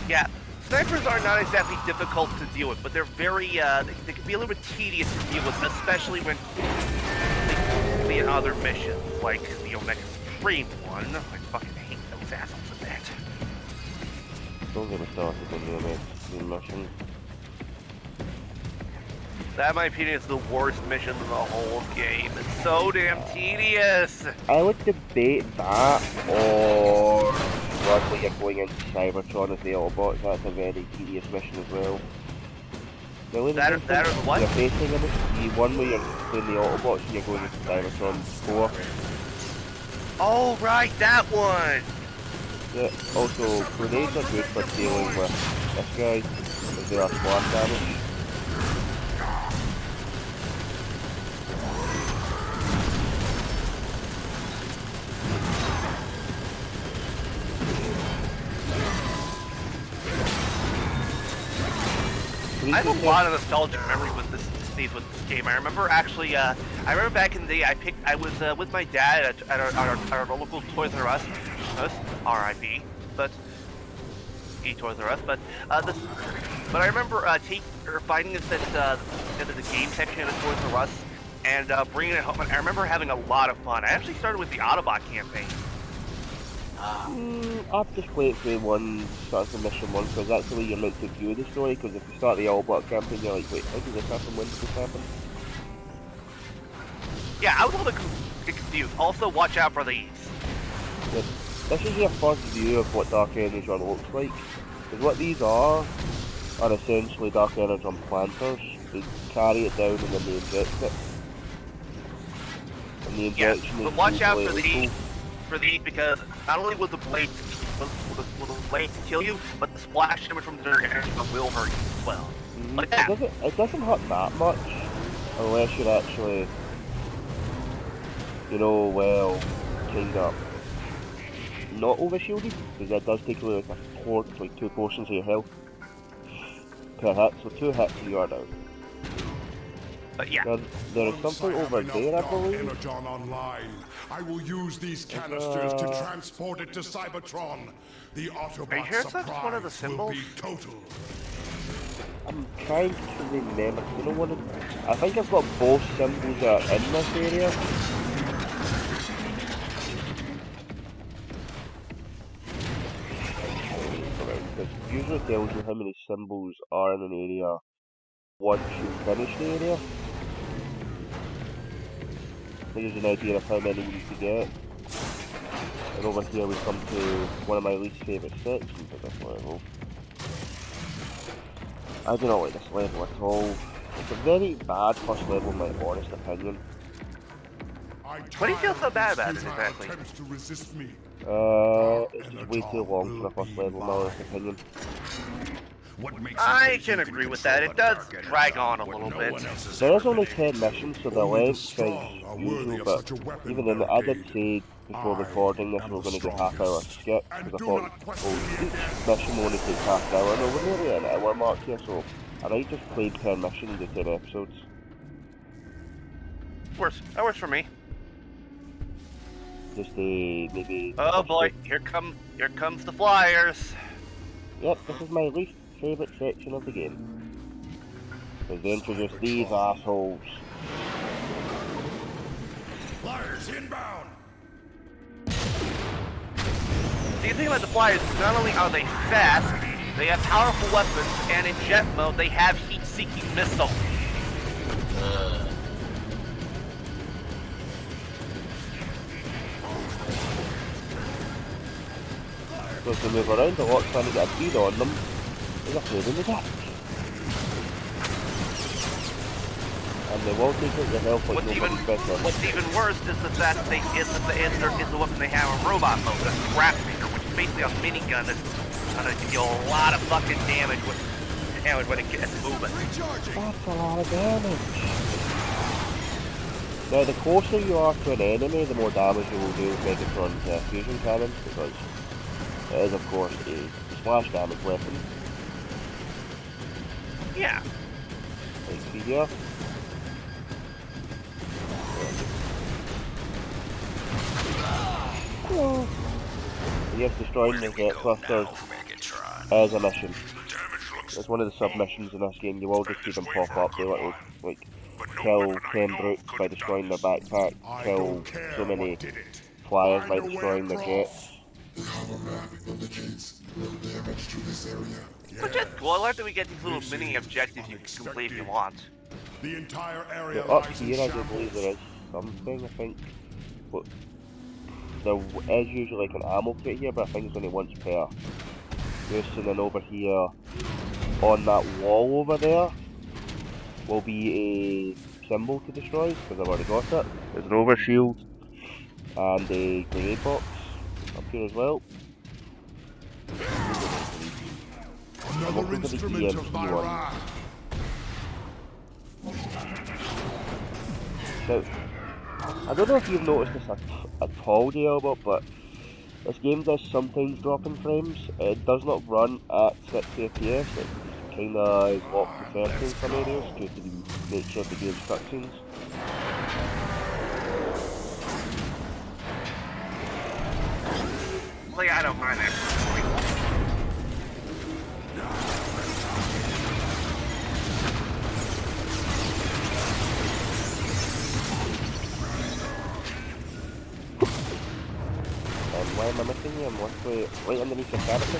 Yeah, snipers are not exactly difficult to deal with, but they're very, they can be a little bit tedious to deal with, especially when they be in other missions, like the Omega Supreme one. I fucking hate those assholes in that. Don't get me started on the Omega mission. That, in my opinion, is the worst mission in the whole game. It's so damn tedious. I would debate that, or one where you're going into Cybertron as the Autobots. That's a very tedious mission as well. Now, That or what? You're facing in the one where you're playing the Autobots and you're going into Cybertron's core. Oh, right, that one. Yeah, also, grenades are good for dealing with this guy, because they are splash damage. I have a lot of nostalgic memory with this game. I remember actually, I remember back in the day, I was with my dad at our local Toys R Us, RIP, but Toys R Us, but but I remember finding this at the game section of Toys R Us and bringing it home. I remember having a lot of fun. I actually started with the Autobot campaign. I've just played through one, starts from mission 1, because that's the way you're meant to view the story, because if you start the Autobot campaign, you're like, wait, how did this happen, when did this happen? Yeah, I was a little bit confused. Also, watch out for these. Yeah, this is your first view of what Dark Energon looks like, because what these are essentially Dark Energon planters. They carry it down and then they inject it. And the injection is but watch out for lethal. these because not only will the blades kill you, but the splash damage from the Dark Energon will hurt you as well. Like that. It doesn't hurt that much, unless you're actually, well, kind of not overshielded, because that does take away like 2 portions of your health per hit, so 2 hits and you are down. But yeah. There is something over there, I believe. Energon online. I will use these canisters to transport it to Cybertron. The Autobot Are you sure that's one of the surprise will symbols? be total. I'm trying to remember. I think I've got both symbols that are in this area. It usually tells you how many symbols are in an area once you finish the area. It gives you an idea of how many you need to get. And over here we come to one of my least favourite sections of this level. I do not like this level at all. It's a very bad first level in my honest opinion. What do you feel so bad about it exactly? It's just way too long for a first level in my honest opinion. I can agree with that. It does drag on a little bit. There is only 10 missions, so the length is usual, but even then, I did say before recording this we were going to do half-hour skip, because I thought, each mission will only take half an hour, and we're nearly at an hour mark here, so I might just play 10 missions in 10 episodes. That works for me. Just maybe... Oh boy, here comes the flyers. Yep, this is my least favourite section of the game. Because they introduce these assholes. Flyers inbound. See, the thing about the flyers is not only are they fast, they have powerful weapons, and in jet mode they have heat-seeking missiles. So to move around a lot, trying to get a bead on them is a pain in the dick. And they will take out your health like nobody's better. What's even worse is the fact that is the weapon they have in robot mode, a scrap maker, which is basically a minigun that's gonna give you a lot of fucking damage when it gets moving. That's a lot of damage. Now, the closer you are to an enemy, the more damage you will do with Megatron's fusion cannons, because it is, of course, a splash damage weapon. Yeah. Like, see here. Hello. Yes, destroying the jet clusters is a mission. It's one of the sub-missions in this game. You will just see them pop up. They let like kill 10 brutes by destroying their backpack, kill so many flyers by destroying their jets. Which is cool. I like that we get these little mini objectives you can complete if you want. The entire area Up here, I do believe there is something, I think. But there is usually like an ammo kit here, but I think it's only once per use. And then over here, on that wall over there, will be a symbol to destroy, because I've already got it. There's an overshield and a grenade box up here as well. Another instrument of my wrath. Now, I don't know if you've noticed this at all, Albert, but this game does sometimes drop in frames. It does not run at 60 FPS. It kinda is locked to 30 in some areas due to the nature of the game's cutscenes. Like, I don't mind that. Why am I missing you? I'm literally right underneath your character.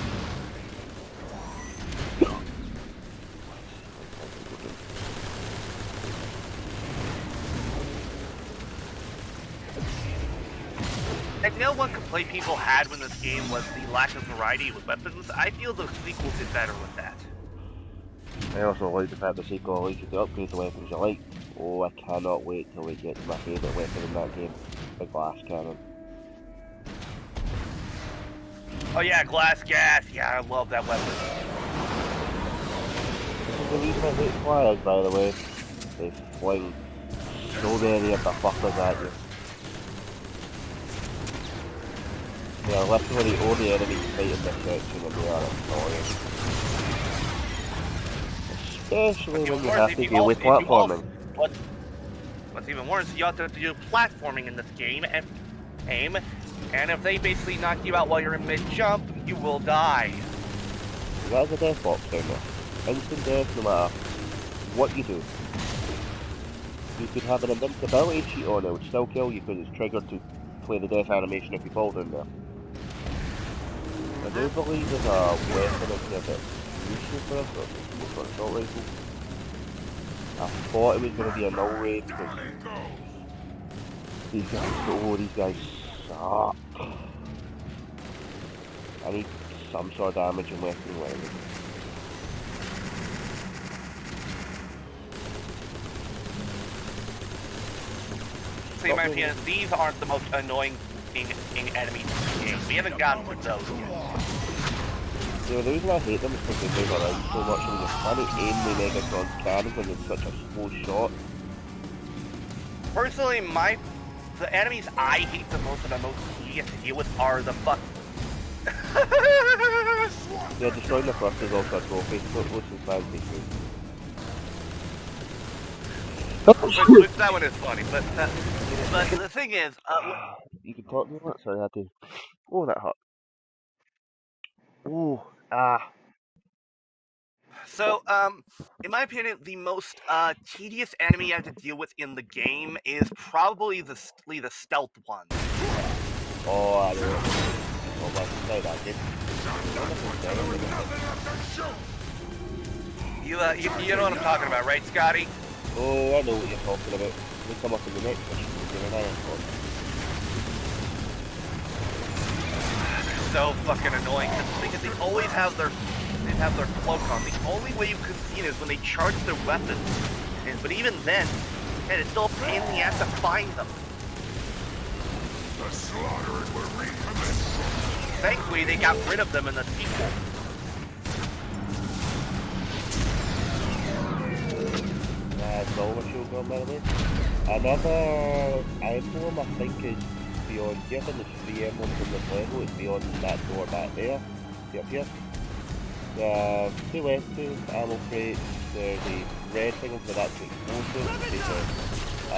And you know one complaint people had when this game was the lack of variety with weapons? I feel the sequel did better with that. I also like the fact the sequel allows you to upgrade the weapons you like. Oh, I cannot wait till we get to my favourite weapon in that game, the glass cannon. Oh yeah, glass gas. Yeah, I love that weapon. This is the reason I hate flyers, by the way. They fling so many of the fuckers at you. They are literally the only enemies fighting this section and they are annoying. Especially when you have to deal with platforming. What's even worse, you have to do platforming in this game and aim, and if they basically knock you out while you're in mid-jump, you will die. That's a death box down there. Instant death no matter what you do. You could have an invincibility cheat on it would still kill you because it's triggered to play the death animation if you fall down there. I do believe there's a weapon in here that's useful for us, for an assault rifle. I thought it was going to be a null ray because these guys suck. I need some sort of damage and weapon weapon. So in my opinion, these aren't the most annoying enemies in the game. We haven't gotten to those yet. Yeah, the reason I hate them is because they move around so much and you can't aim the Megatron's cannon because it's such a slow shot. Personally, the enemies I hate the most and the most tedious to deal with are the fuck. Yeah, destroying the first is also a trophy, so it looks as Which that one is funny, but the thing is, you can talk to me about. Sorry, I had to. Oh, that hurt. Ooh, ah. so in my opinion, the most tedious enemy you have to deal with in the game is probably the stealth one. Oh, I know. Oh, well, say that, kid. You know what I'm talking about, right, Scotty? Oh, I know what you're talking about. They come up in the next mission. You're an iron sword. So fucking annoying because they always have their cloak on. The only way you can see it is when they charge their weapons. But even then, and it's still a pain in the ass to find them. The slaughtering will recommence. Thankfully, they got rid of them in the sequel. That's all my show gone, by the way. Another item I think is beyond here, and there's 3 emblems on this level, it's beyond that door back there. See up here. The 2 weapons, ammo crates, there's the red thing for that's the explosives, there's a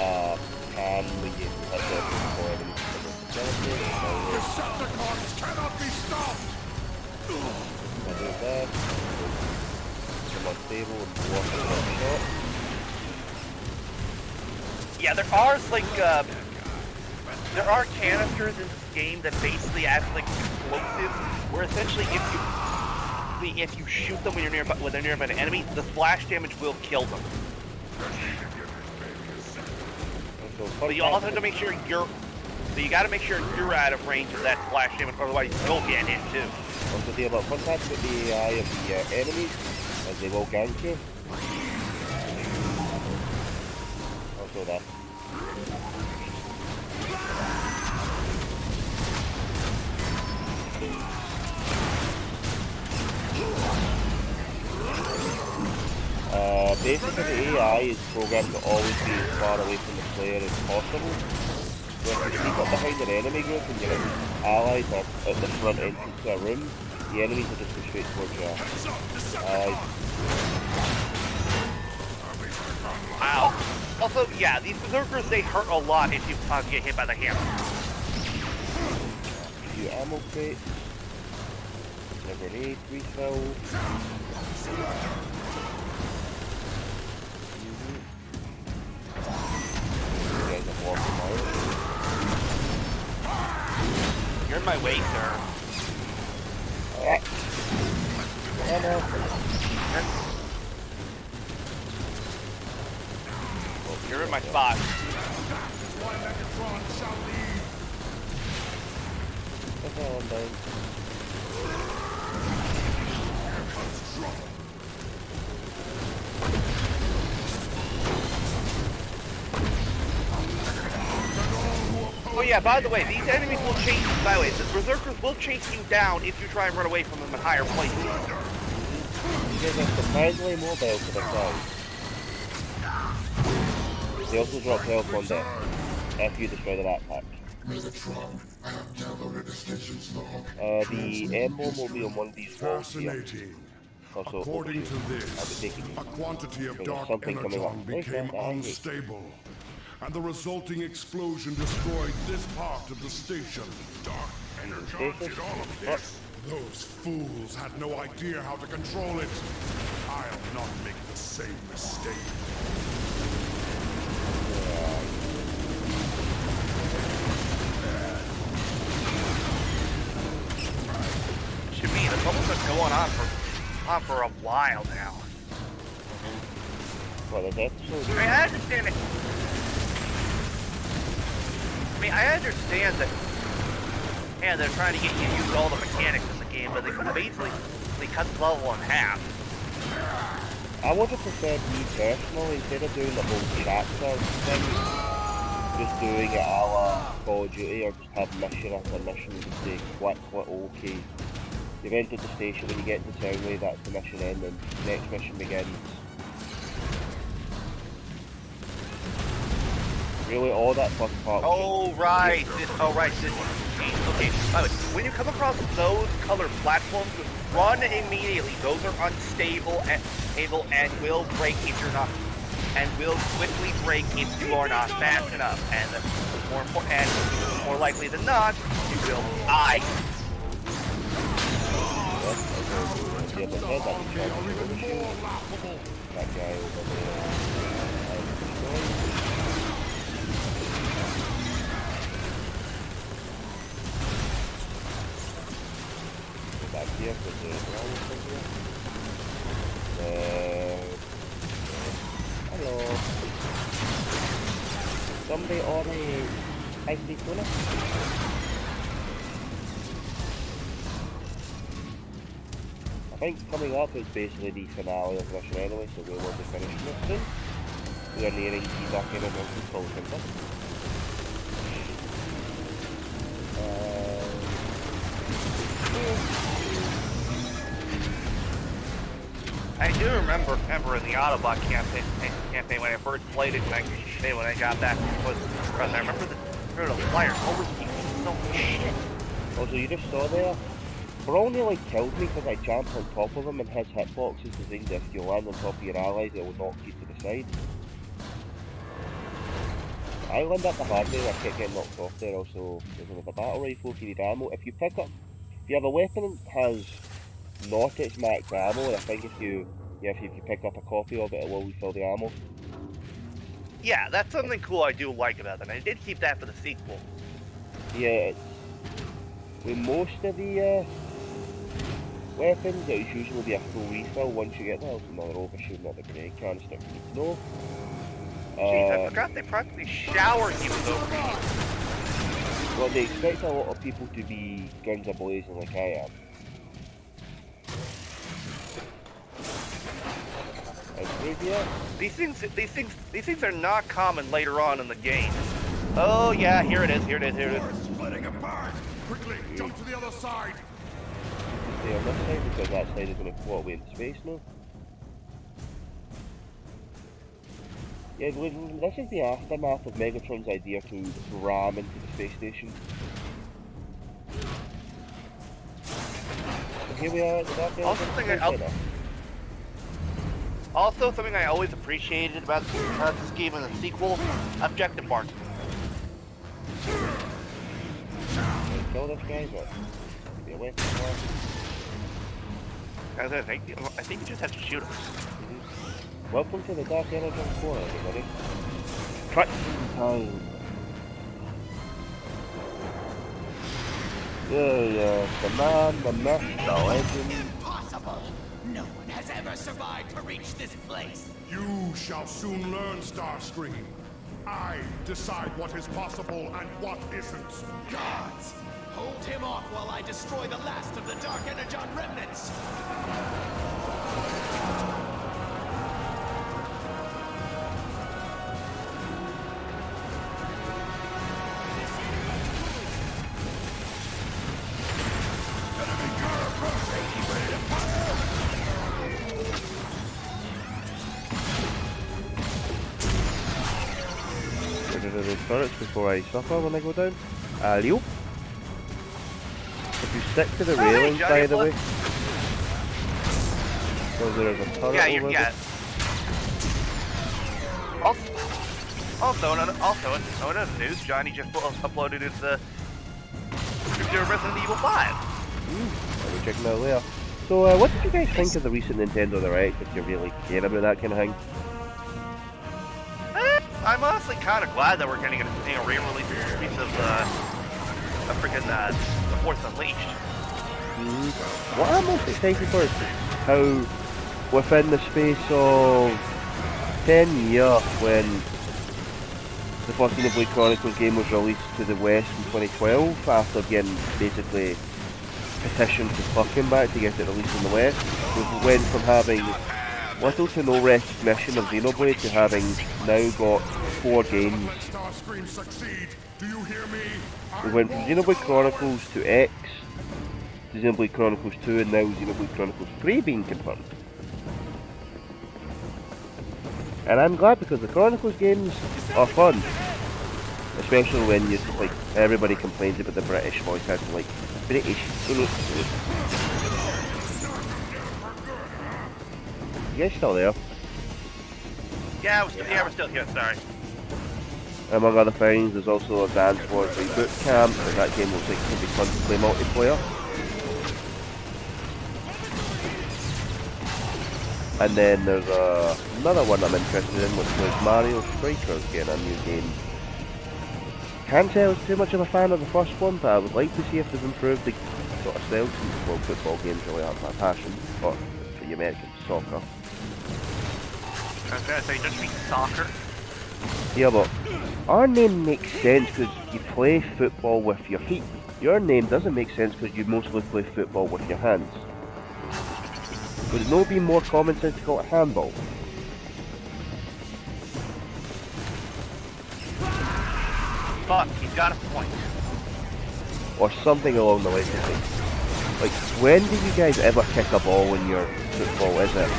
can we get to hit them before enemies come into facility. Decepticons cannot be stopped! I do that. Come on, stable and block it with a shot. Yeah, there are canisters in this game that basically act like explosives, where essentially if you shoot them when they're nearby an enemy, the splash damage will kill them. But you also have to make sure you gotta make sure you're out of range of that splash damage, otherwise you'll get hit too. Also, the about contact with the AI of the enemies as they will gank you. Also that. Basically the AI is programmed to always be as far away from the player as possible. So if you sneak up behind an enemy group and your allies are at the front entrance to a room, the enemies will just go straight towards your allies. Wow. Also, yeah, these berserkers, they hurt a lot if you get hit by the hammer. A few ammo crates. A grenade refill. You're in my way, sir. Alright. I know. You're in my spot. Why Megatron shall lead? That's all I'm doing. Oh yeah, by the way, these enemies will chase you. By the way, the berserkers will chase you down if you try and run away from them in higher places. You guys are surprisingly mobile for the crowd. They also drop health on deck after you destroy the backpack. Megatron, I have downloaded the station's log. The emblem will be on one of these walls here. Fascinating. Also, According to I'll be this, taking you. a quantity of There's dark something coming up. energon became unstable, and the resulting explosion destroyed this part of the station. Dark energon did all of this. Those fools had no idea how to control it. I'll not make the same mistake. To me, this almost been going on for a while now. Well, there's episodes. I mean, I understand it. I mean, I understand that. Yeah, they're trying to get you to use all the mechanics in the game, but they basically cut the level in half. I would have preferred me personally, instead of doing the whole character thing, just doing it a la Call of Duty, or just have mission after mission and say, click, okay. You've entered the station, when you get to Soundwave, that's the mission end, and the next mission begins. Really, all that first part. Oh right, this. Okay. By the way, when you come across those colored platforms, run immediately. Those are unstable and will break if you're not, and will quickly break if you are not fast enough. And more likely than not, you will die. Yeah, but that guy over there. Back here for the ground here. Hello. Somebody already ice the tuna? I think coming up is basically the finale of the mission anyway, so we will be finishing it soon. We are nearing the Dark Energon control center. I do remember in the Autobot campaign when I first played it, when I got back was I remember the flyers always gave me so much shit. Oh, so you just saw there? Brawl nearly killed me because I jumped on top of him, and his hitbox is designed that if you land on top of your allies, it will knock you to the side. I learned that the hard way, I kept getting knocked off there. Also, there's another battle rifle if you need ammo. If you have a weapon that has not its max ammo, I think if you pick up a copy of it, it will refill the ammo. Yeah, that's something cool I do like about it. I did keep that for the sequel. Yeah, with most of the weapons, it will usually be a full refill once you get there. Also, another overshoot, another grenade canister. No. Jeez, I forgot they practically showered you with overheat. Well, they expect a lot of people to be guns a-blazing like I am. These things are not common later on in the game. Oh yeah, here it is. Splitting apart. Quickly, jump to the other side. Stay on this side because that side is going to float away into space now. Yeah, this is the aftermath of Megatron's idea to ram into the space station. And here we are at the Dark Energon. Also, something I always appreciated about this game and the sequel, objective bars. Kill this guy, but be away from the I think you just have to shoot him. Welcome to the Dark Energon Corner, everybody. Cut time. The man, the myth, the legend. Impossible! No one has ever survived to reach this place. You shall soon learn, Starscream. I decide what is possible and what isn't. Gods! Hold him off while I destroy the last of the Dark Energon remnants! The turrets before I suffer when I go down. Alley-oop. If you stick to the railings, by the way. So there's a turret over there. Also, another news, Johnny just uploaded his Resident Evil 5. I'll be checking that later. So, what did you guys think of the recent Nintendo Direct, if you really care about that kind of thing? I'm honestly kind of glad that we're getting a re-release piece of freaking The Force Unleashed. What I'm most excited for is how, within the space of 10 years, when the first Xenoblade Chronicles game was released to the West in 2012, after getting basically petitioned to fucking back to get it released in the West, we went from having little to no recognition of Xenoblade to having now got 4 games. We went from Xenoblade Chronicles to X, to Xenoblade Chronicles 2, and now Xenoblade Chronicles 3 being confirmed. And I'm glad, because the Chronicles games are fun. Especially when you, like, everybody complains about the British voice acting, like, British. You guys still there? Yeah, we're still here, sorry. Among other things, there's also a Dance Wars Reboot Camp, and that game looks like it could be fun to play multiplayer. And then there's another one I'm interested in, which was Mario Strikers getting a new game. Can't say I was too much of a fan of the first one, but I would like to see if they've improved the sort of style, since, well, football games really aren't my passion, but for the American soccer. I was gonna say, just mean soccer. Yeah, but our name makes sense because you play football with your feet. Your name doesn't make sense because you mostly play football with your hands. Would it not be more common sense to call it handball? Fuck, he's got a point. Or something along the lines of things. Like, when do you guys ever kick a ball in your football, is it?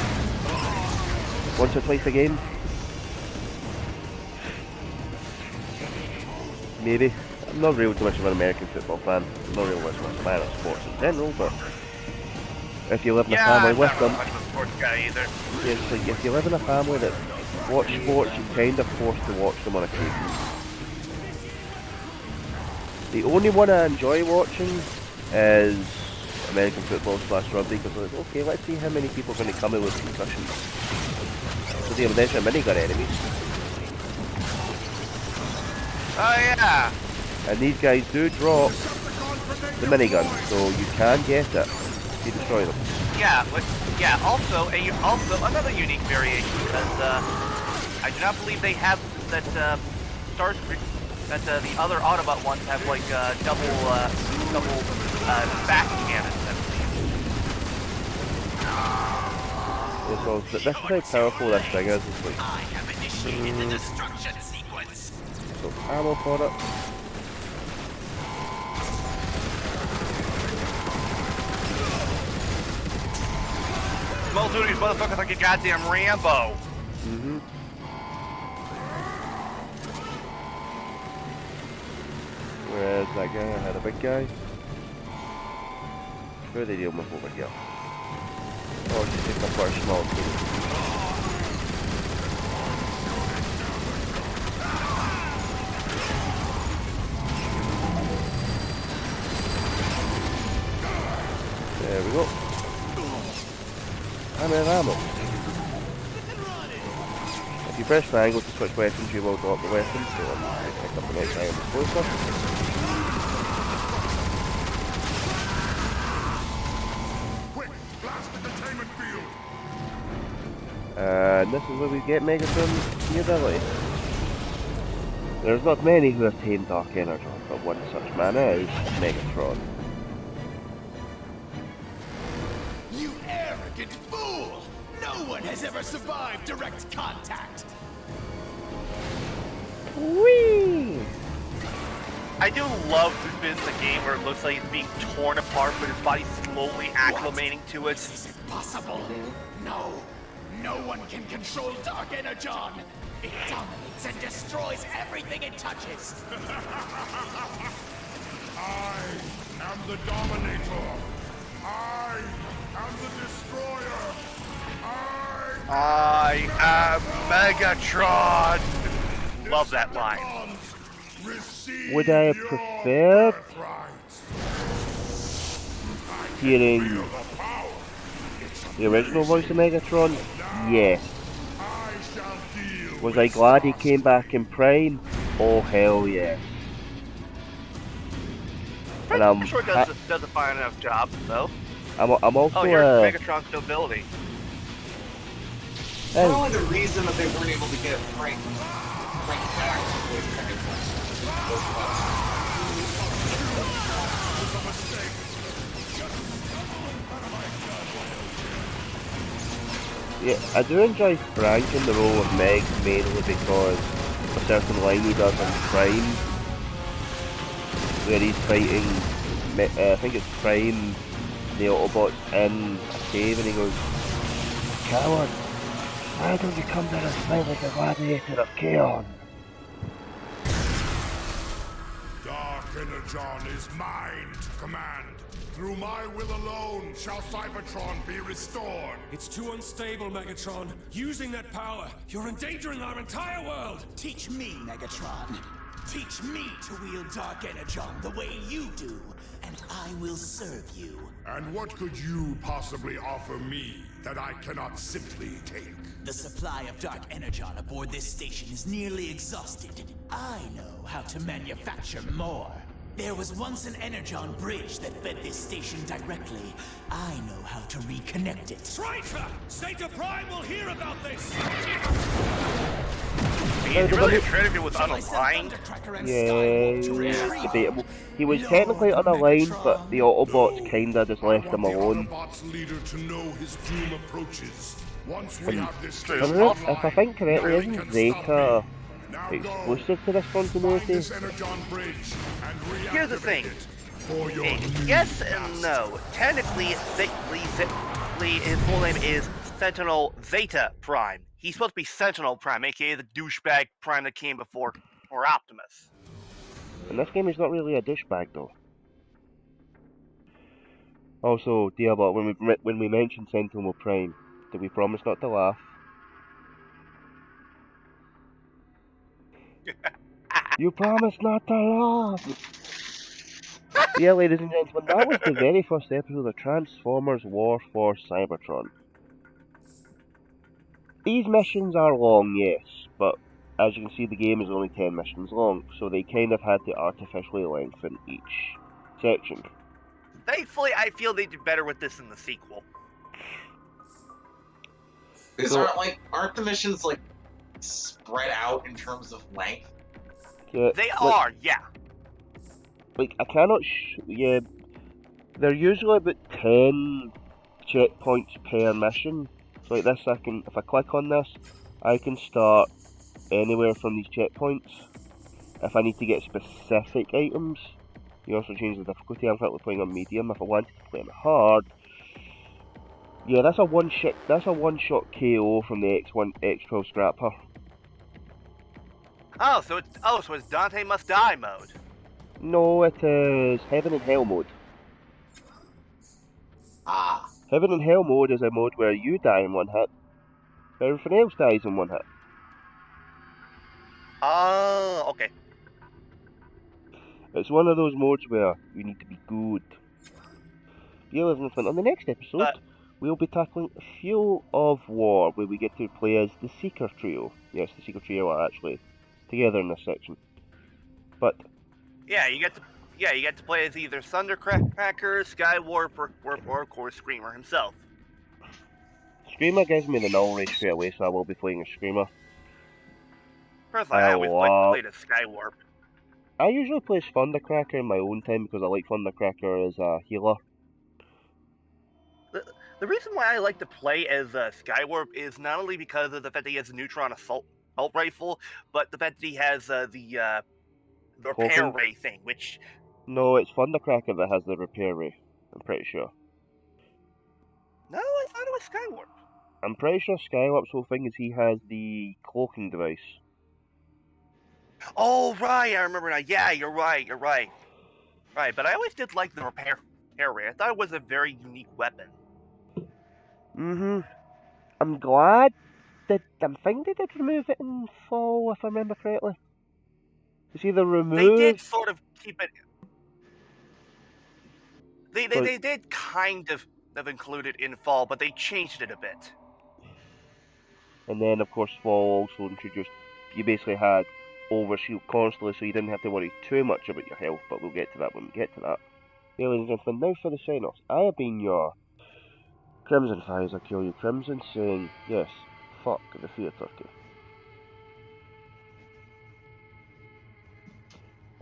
Once or twice a game? Maybe. I'm not really too much of an American football fan. I'm not really much of a fan of sports in general, but if you live in a family I'm with not them, really much of a sports guy either. it's like if you live in a family that watch sports, you're kind of forced to watch them on occasion. The only one I enjoy watching is American football / rugby, because it's like, okay, let's see how many people are going to come in with concussions. So the Amnesia minigun enemies. Oh yeah! And these guys do drop the minigun, so you can get it if you destroy them. Yeah, also another unique variation, because I do not believe they have that Starscream, that the other Autobot ones have like double back cannons, I believe. Yeah, so this is how powerful this thing is. It's like, I have initiated the destruction sequence. so ammo for it. Most of these motherfuckers like a goddamn Rambo. Whereas that guy, I had a big guy. Where are they dealing with over here? Oh, just take up our small team. There we go. I'm in ammo. If you press triangle to switch weapons, you will drop the weapon, so I'm going to pick up the next item closer. and this is where we get Megatron's new ability. There's not many who have tamed Dark Energon, but one such man is Megatron. You arrogant fool! No one has ever survived direct contact! Whee! I do love this bit in the game where it looks like it's being torn apart, but his body's slowly acclimating to it. Is it possible? No. No one can control Dark Energon! It dominates and destroys everything it touches! I am the Dominator. I am the Destroyer. I am Megatron! Love that line. Would I have preferred hearing the original voice of Megatron? Yes. Was I glad he came back in Prime? Oh hell yes. And I'm sure it does a fine enough job, though. I'm also Oh, here's Megatron's nobility. Probably the reason that they weren't able to get Frank back was yeah, I do enjoy Frank in the role of Meg mainly because of a certain line he does on Prime where he's fighting, I think it's Prime, the Autobots in a cave, and he goes, "Coward, why don't you come down and fight like a gladiator of Chaos?" Dark Energon is mine to command. Through my will alone shall Cybertron be restored. It's too unstable, Megatron. Using that power, you're endangering our entire world. Teach me, Megatron. Teach me to wield Dark Energon the way you do, and I will serve you. And what could you possibly offer me that I cannot simply take? The supply of Dark Energon aboard this station is nearly exhausted. I know how to manufacture more. There was once an Energon bridge that fed this station directly. I know how to reconnect it. Traitor! Zeta Prime will hear about this! He's really credited with unaligned. Yeah, debatable. He was technically unaligned, but the Autobots kinda just left him alone. Autobots leader to know his doom approaches. Once we have this If I think correctly, isn't Zeta exclusive to this continuity? Here's the thing. Yes and no. Technically, his full name is Sentinel Zeta Prime. He's supposed to be Sentinel Prime, aka the douchebag Prime that came before or Optimus. In this game, he's not really a douchebag though. Also, Diablo, when we mentioned Sentinel Prime, did we promise not to laugh? You promised not to laugh! Yeah, ladies and gentlemen, that was the very first episode of Transformers War for Cybertron. These missions are long, yes, but as you can see the game is only 10 missions long, so they kind of had to artificially lengthen each section. Thankfully, I feel they did better with this in the sequel. Aren't the missions like spread out in terms of length? Yeah, They are, yeah. Like, I cannot yeah, they're usually about 10 checkpoints per mission. So like this, if I click on this, I can start anywhere from these checkpoints. If I need to get specific items, you also change the difficulty. I'm currently playing on medium. If I wanted to play on hard, yeah, that's a one-shot KO from the X12 Scrapper. So it's Dante Must Die mode. No, it is Heaven and Hell mode. Ah. Heaven and Hell mode is a mode where you die in one hit, but everything else dies in one hit. Oh, okay. It's one of those modes where you need to be good. Yeah, ladies and gentlemen, on the next episode, we'll be tackling Fuel of War, where we get to play as the Seeker Trio. Yes, the Seeker Trio are actually together in this section. But yeah, you get to play as either Thundercracker, Skywarp, or of course Screamer himself. Screamer gives me the null ray straight away, so I will be playing a Screamer. Personally, I always played a Skywarp. I usually play Thundercracker in my own time because I like Thundercracker as a healer. The reason why I like to play as Skywarp is not only because of the fact that he has a neutron assault rifle, but the fact that he has the repair Cloaking? ray thing, which... No, it's Thundercracker that has the repair ray. I'm pretty sure. No, I thought it was Skywarp. I'm pretty sure Skywarp's whole thing is he has the cloaking device. Oh, right, I remember now. Yeah, you're right. Right, but I always did like the repair ray. I thought it was a very unique weapon. I'm glad that I think they did remove it in Fall, if I remember correctly. It's either removed. They did sort of keep it. They But- did kind of include it in Fall, but they changed it a bit. And then, of course, Fall also introduced. You basically had overshield constantly, so you didn't have to worry too much about your health. But we'll get to that when we get to that. Yeah, ladies and gentlemen, now for the sign-offs. I have been your Crimson Fires. I kill you, Crimson, saying yes. Fuck the fear turkey.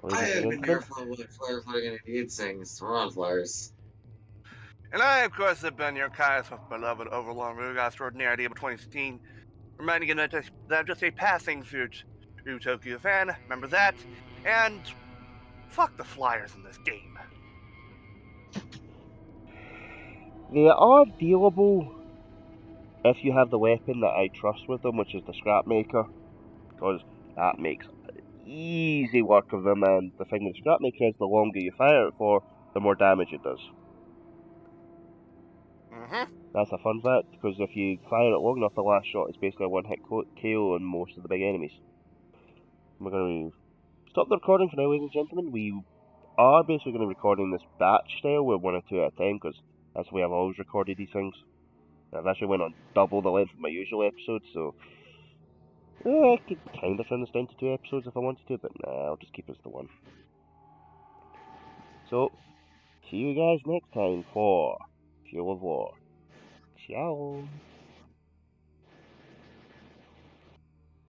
I Ladies and have been gentlemen, your flyer flying and need things. We're on flyers. And I, of course, have been your kindest, beloved Overlord Ruga Extraordinary Day of 2016, reminding you that I'm just a passing through Tokyo fan. Remember that? And fuck the flyers in this game. they are dealable if you have the weapon that I trust with them, which is the Scrap Maker, because that makes easy work of them, and the thing with the Scrap Maker is the longer you fire it for, the more damage it does. That's a fun fact, because if you fire it long enough, the last shot is basically a one-hit KO on most of the big enemies. We're going to stop the recording for now, ladies and gentlemen. We are basically going to be recording this batch style, we're 1 or 2 at a time, because that's the way I've always recorded these things. I've actually went on double the length of my usual episodes, so I could kind of turn this down to 2 episodes if I wanted to, but nah, I'll just keep it as the 1. So, see you guys next time for Fuel of War. Ciao!